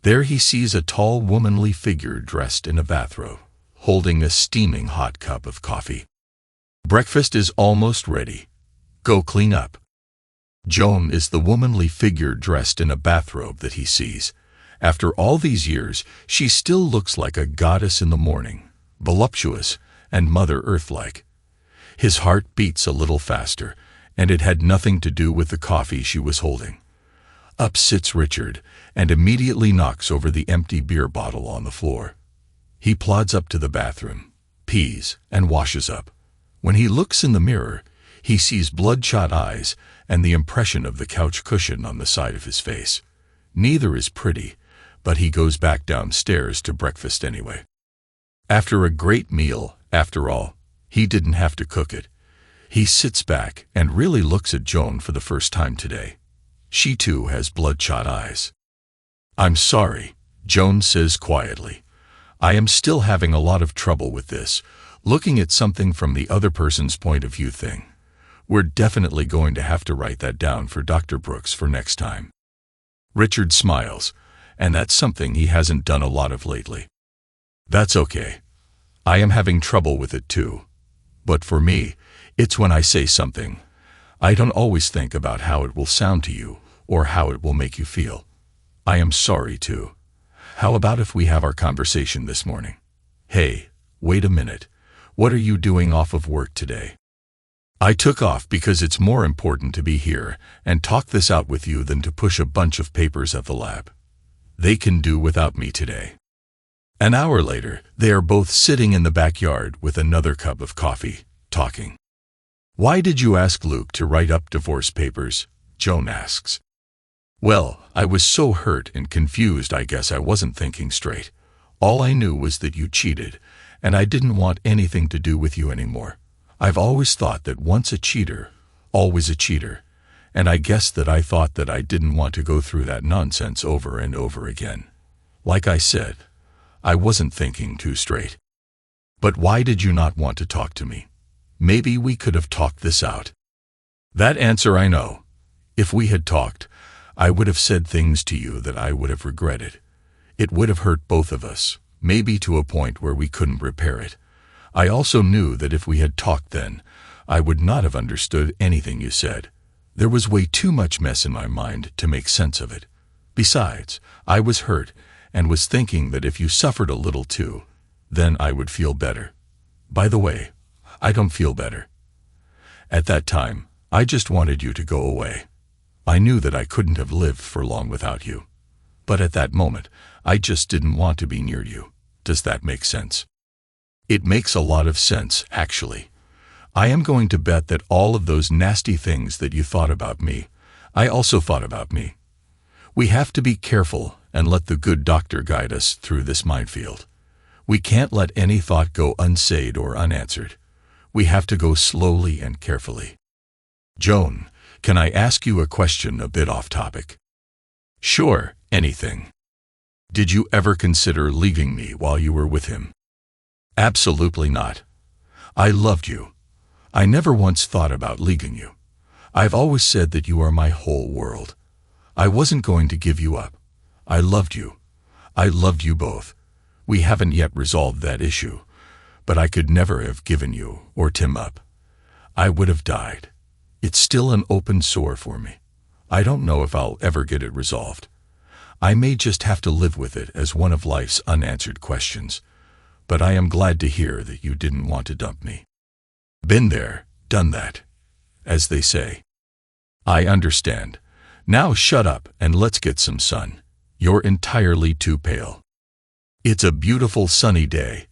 There he sees a tall womanly figure dressed in a bathrobe, holding a steaming hot cup of coffee. Breakfast is almost ready. Go clean up. Joan is the womanly figure dressed in a bathrobe that he sees. After all these years, she still looks like a goddess in the morning, voluptuous and Mother Earth-like. His heart beats a little faster, and it had nothing to do with the coffee she was holding. Up sits Richard and immediately knocks over the empty beer bottle on the floor. He plods up to the bathroom, pees, and washes up. When he looks in the mirror, he sees bloodshot eyes and the impression of the couch cushion on the side of his face. Neither is pretty, but he goes back downstairs to breakfast anyway. After a great meal, after all, he didn't have to cook it. He sits back and really looks at Joan for the first time today. She too has bloodshot eyes. I'm sorry, Joan says quietly. I am still having a lot of trouble with this, looking at something from the other person's point of view thing. We're definitely going to have to write that down for Dr. Brooks for next time. Richard smiles, and that's something he hasn't done a lot of lately. That's okay. I am having trouble with it too. But for me, it's when I say something. I don't always think about how it will sound to you or how it will make you feel. I am sorry too. How about if we have our conversation this morning? Hey, wait a minute. What are you doing off of work today? I took off because it's more important to be here and talk this out with you than to push a bunch of papers at the lab. They can do without me today. An hour later, they are both sitting in the backyard with another cup of coffee, talking. Why did you ask Luke to write up divorce papers? Joan asks. Well, I was so hurt and confused I guess I wasn't thinking straight. All I knew was that you cheated, and I didn't want anything to do with you anymore. I've always thought that once a cheater, always a cheater, and I guess that I thought that I didn't want to go through that nonsense over and over again. Like I said, I wasn't thinking too straight. But why did you not want to talk to me? Maybe we could have talked this out. That answer I know. If we had talked, I would have said things to you that I would have regretted. It would have hurt both of us, maybe to a point where we couldn't repair it. I also knew that if we had talked then, I would not have understood anything you said. There was way too much mess in my mind to make sense of it. Besides, I was hurt, and was thinking that if you suffered a little too, then I would feel better. By the way, I don't feel better. At that time, I just wanted you to go away. I knew that I couldn't have lived for long without you. But at that moment, I just didn't want to be near you. Does that make sense? It makes a lot of sense, actually. I am going to bet that all of those nasty things that you thought about me, I also thought about me. We have to be careful and let the good doctor guide us through this minefield. We can't let any thought go unsaid or unanswered. We have to go slowly and carefully. Joan, can I ask you a question a bit off topic? Sure, anything. Did you ever consider leaving me while you were with him? Absolutely not. I loved you. I never once thought about leaving you. I've always said that you are my whole world. I wasn't going to give you up. I loved you. I loved you both. We haven't yet resolved that issue, but I could never have given you or Tim up. I would have died. It's still an open sore for me. I don't know if I'll ever get it resolved. I may just have to live with it as one of life's unanswered questions, but I am glad to hear that you didn't want to dump me. Been there, done that, as they say. I understand. Now shut up and let's get some sun. You're entirely too pale. It's a beautiful sunny day,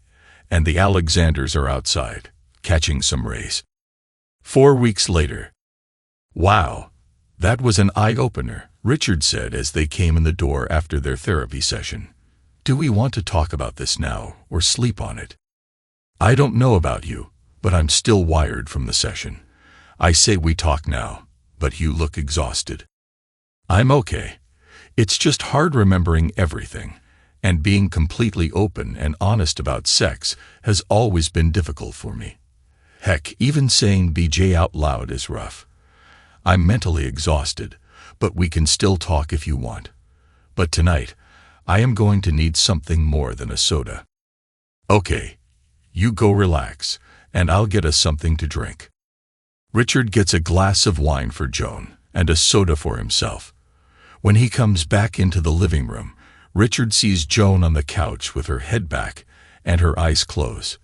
and the Alexanders are outside, catching some rays. 4 weeks later. Wow, that was an eye-opener, Richard said as they came in the door after their therapy session. Do we want to talk about this now or sleep on it? I don't know about you, but I'm still wired from the session. I say we talk now, but you look exhausted. I'm okay. It's just hard remembering everything, and being completely open and honest about sex has always been difficult for me. Heck, even saying BJ out loud is rough. I'm mentally exhausted, but we can still talk if you want. But tonight, I am going to need something more than a soda. Okay, you go relax, and I'll get us something to drink. Richard gets a glass of wine for Joan and a soda for himself. When he comes back into the living room, Richard sees Joan on the couch with her head back and her eyes closed.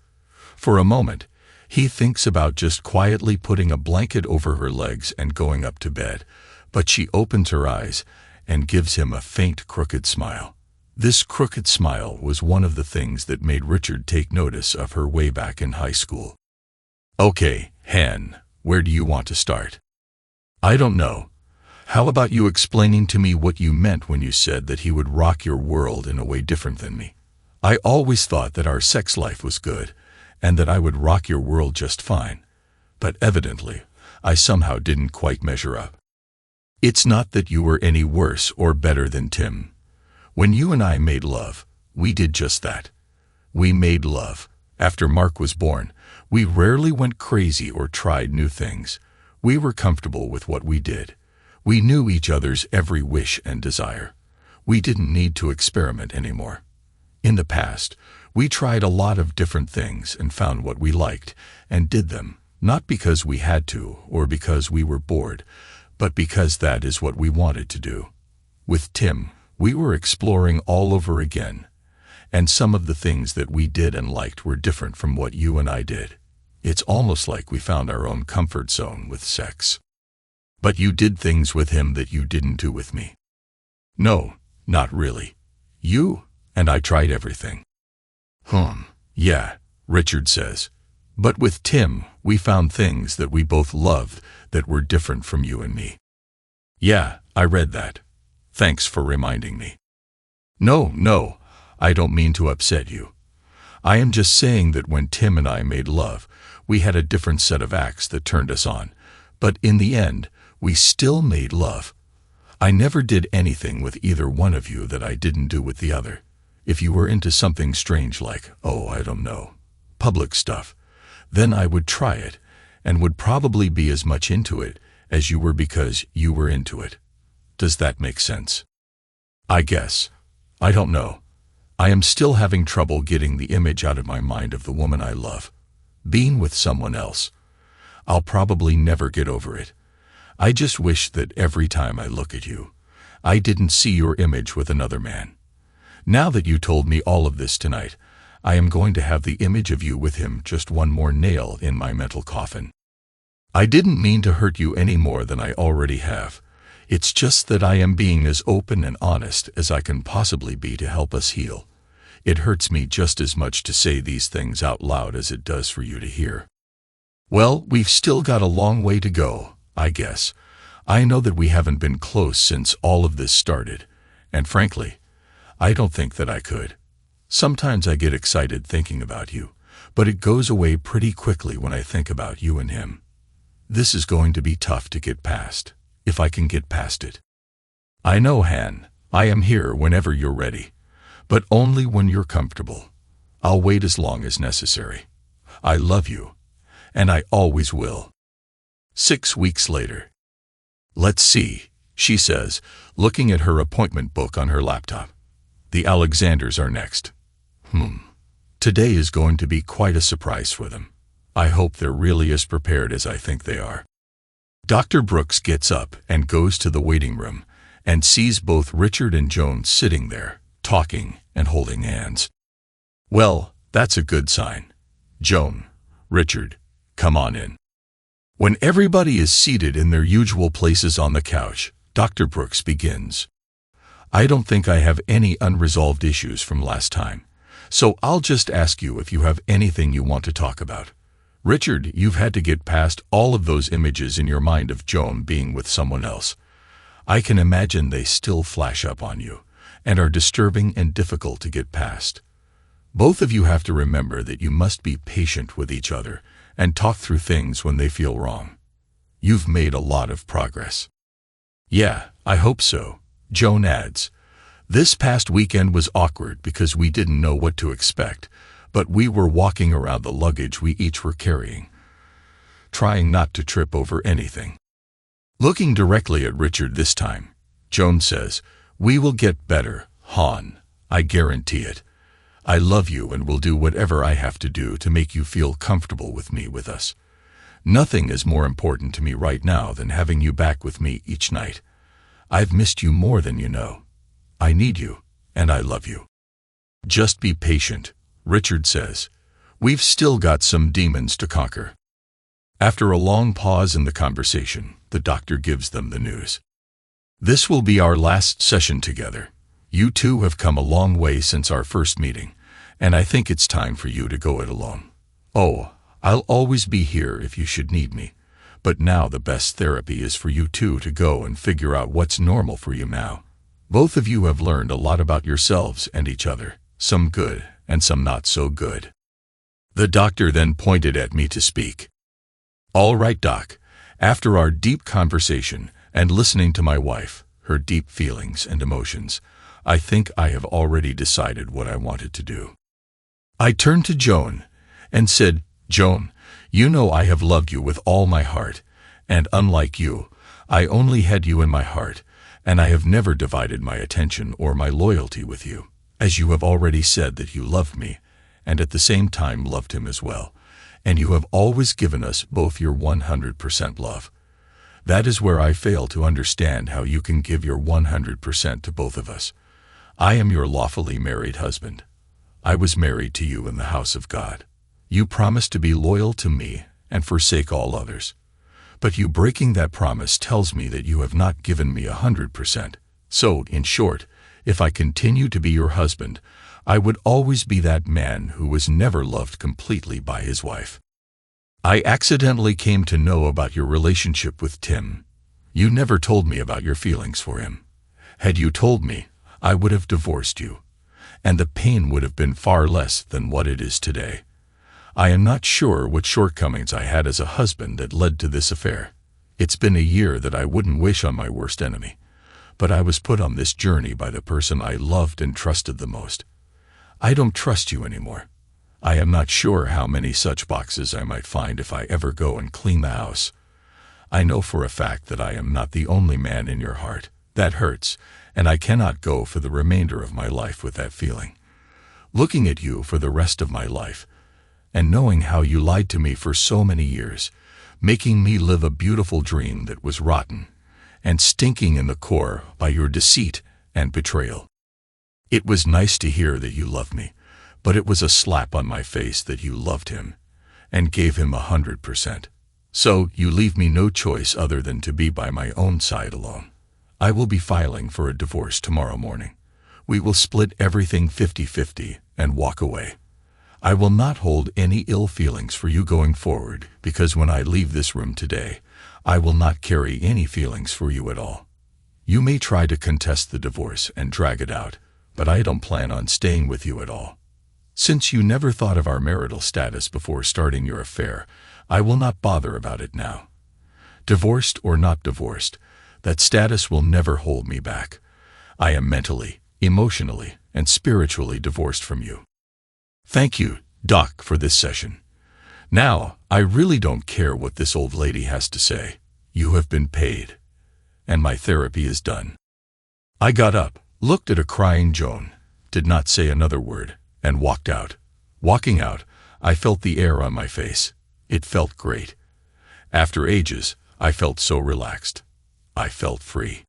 For a moment, he thinks about just quietly putting a blanket over her legs and going up to bed, but she opens her eyes and gives him a faint, crooked smile. This crooked smile was one of the things that made Richard take notice of her way back in high school. Okay, Hen, where do you want to start? I don't know. How about you explaining to me what you meant when you said that he would rock your world in a way different than me? I always thought that our sex life was good, and that I would rock your world just fine. But evidently, I somehow didn't quite measure up. It's not that you were any worse or better than Tim. When you and I made love, we did just that. We made love. After Mark was born, we rarely went crazy or tried new things. We were comfortable with what we did. We knew each other's every wish and desire. We didn't need to experiment anymore. In the past, we tried a lot of different things and found what we liked and did them, not because we had to or because we were bored, but because that is what we wanted to do. With Tim, we were exploring all over again, and some of the things that we did and liked were different from what you and I did. It's almost like we found our own comfort zone with sex. But you did things with him that you didn't do with me. No, not really. You and I tried everything. Yeah, Richard says. But with Tim, we found things that we both loved that were different from you and me. Yeah, I read that. Thanks for reminding me. No, I don't mean to upset you. I am just saying that when Tim and I made love, we had a different set of acts that turned us on. But in the end, we still made love. I never did anything with either one of you that I didn't do with the other. If you were into something strange like, I don't know, public stuff, then I would try it and would probably be as much into it as you were because you were into it. Does that make sense? I guess. I don't know. I am still having trouble getting the image out of my mind of the woman I love. Being with someone else. I'll probably never get over it. I just wish that every time I look at you, I didn't see your image with another man. Now that you told me all of this tonight, I am going to have the image of you with him just one more nail in my mental coffin. I didn't mean to hurt you any more than I already have. It's just that I am being as open and honest as I can possibly be to help us heal. It hurts me just as much to say these things out loud as it does for you to hear. Well, we've still got a long way to go, I guess. I know that we haven't been close since all of this started, and frankly, I don't think that I could. Sometimes I get excited thinking about you, but it goes away pretty quickly when I think about you and him. This is going to be tough to get past, if I can get past it. I know, Han, I am here whenever you're ready, but only when you're comfortable. I'll wait as long as necessary. I love you, and I always will. 6 weeks later. Let's see, she says, looking at her appointment book on her laptop. The Alexanders are next. Today is going to be quite a surprise for them. I hope they're really as prepared as I think they are. Dr. Brooks gets up and goes to the waiting room and sees both Richard and Joan sitting there, talking and holding hands. Well, that's a good sign. Joan, Richard, come on in. When everybody is seated in their usual places on the couch, Dr. Brooks begins. I don't think I have any unresolved issues from last time, so I'll just ask you if you have anything you want to talk about. Richard, you've had to get past all of those images in your mind of Joan being with someone else. I can imagine they still flash up on you and are disturbing and difficult to get past. Both of you have to remember that you must be patient with each other and talk through things when they feel wrong. You've made a lot of progress. Yeah, I hope so, Joan adds. This past weekend was awkward because we didn't know what to expect, but we were walking around the luggage we each were carrying, trying not to trip over anything. Looking directly at Richard this time, Joan says, "We will get better, Han. I guarantee it. I love you and will do whatever I have to do to make you feel comfortable with me with us. Nothing is more important to me right now than having you back with me each night. I've missed you more than you know. I need you, and I love you." Just be patient, Richard says. We've still got some demons to conquer. After a long pause in the conversation, the doctor gives them the news. This will be our last session together. You two have come a long way since our first meeting, and I think it's time for you to go it alone. Oh, I'll always be here if you should need me, but now the best therapy is for you two to go and figure out what's normal for you now. Both of you have learned a lot about yourselves and each other, some good and some not so good. The doctor then pointed at me to speak. All right, Doc, after our deep conversation and listening to my wife, her deep feelings and emotions, I think I have already decided what I wanted to do. I turned to Joan and said, "Joan, you know I have loved you with all my heart, and unlike you, I only had you in my heart, and I have never divided my attention or my loyalty with you, as you have already said that you loved me, and at the same time loved him as well, and you have always given us both your 100% love. That is where I fail to understand how you can give your 100% to both of us. I am your lawfully married husband. I was married to you in the house of God. You promised to be loyal to me and forsake all others. But you breaking that promise tells me that you have not given me 100%. So, in short, if I continue to be your husband, I would always be that man who was never loved completely by his wife. I accidentally came to know about your relationship with Tim. You never told me about your feelings for him. Had you told me, I would have divorced you, and the pain would have been far less than what it is today. I am not sure what shortcomings I had as a husband that led to this affair. It's been a year that I wouldn't wish on my worst enemy, but I was put on this journey by the person I loved and trusted the most. I don't trust you anymore. I am not sure how many such boxes I might find if I ever go and clean the house. I know for a fact that I am not the only man in your heart. That hurts, and I cannot go for the remainder of my life with that feeling. Looking at you for the rest of my life, and knowing how you lied to me for so many years, making me live a beautiful dream that was rotten, and stinking in the core by your deceit and betrayal. It was nice to hear that you love me, but it was a slap on my face that you loved him and gave him 100%. So you leave me no choice other than to be by my own side alone. I will be filing for a divorce tomorrow morning. We will split everything 50-50 and walk away. I will not hold any ill feelings for you going forward, because when I leave this room today, I will not carry any feelings for you at all. You may try to contest the divorce and drag it out, but I don't plan on staying with you at all. Since you never thought of our marital status before starting your affair, I will not bother about it now. Divorced or not divorced, that status will never hold me back. I am mentally, emotionally, and spiritually divorced from you. Thank you, Doc, for this session. Now, I really don't care what this old lady has to say. You have been paid, and my therapy is done. I got up, looked at a crying Joan, did not say another word, and walked out. Walking out, I felt the air on my face. It felt great. After ages, I felt so relaxed. I felt free.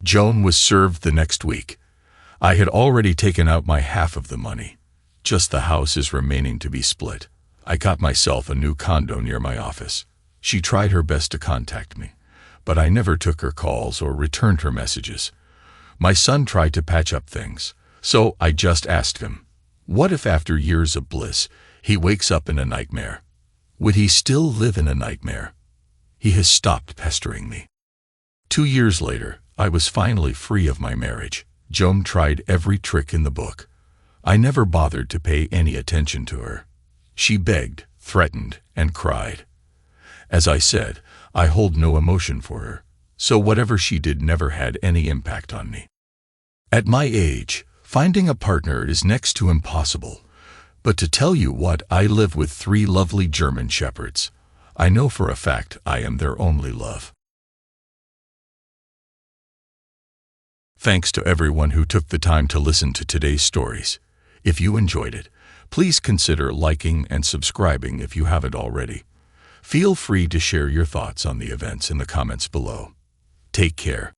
Joan was served the next week. I had already taken out my half of the money. Just the house is remaining to be split. I got myself a new condo near my office. She tried her best to contact me, but I never took her calls or returned her messages. My son tried to patch up things, so I just asked him, what if after years of bliss, he wakes up in a nightmare? Would he still live in a nightmare? He has stopped pestering me. 2 years later, I was finally free of my marriage. Joan tried every trick in the book. I never bothered to pay any attention to her. She begged, threatened, and cried. As I said, I hold no emotion for her, so whatever she did never had any impact on me. At my age, finding a partner is next to impossible. But to tell you what, I live with 3 lovely German shepherds. I know for a fact I am their only love. Thanks to everyone who took the time to listen to today's stories. If you enjoyed it, please consider liking and subscribing if you haven't already. Feel free to share your thoughts on the events in the comments below. Take care.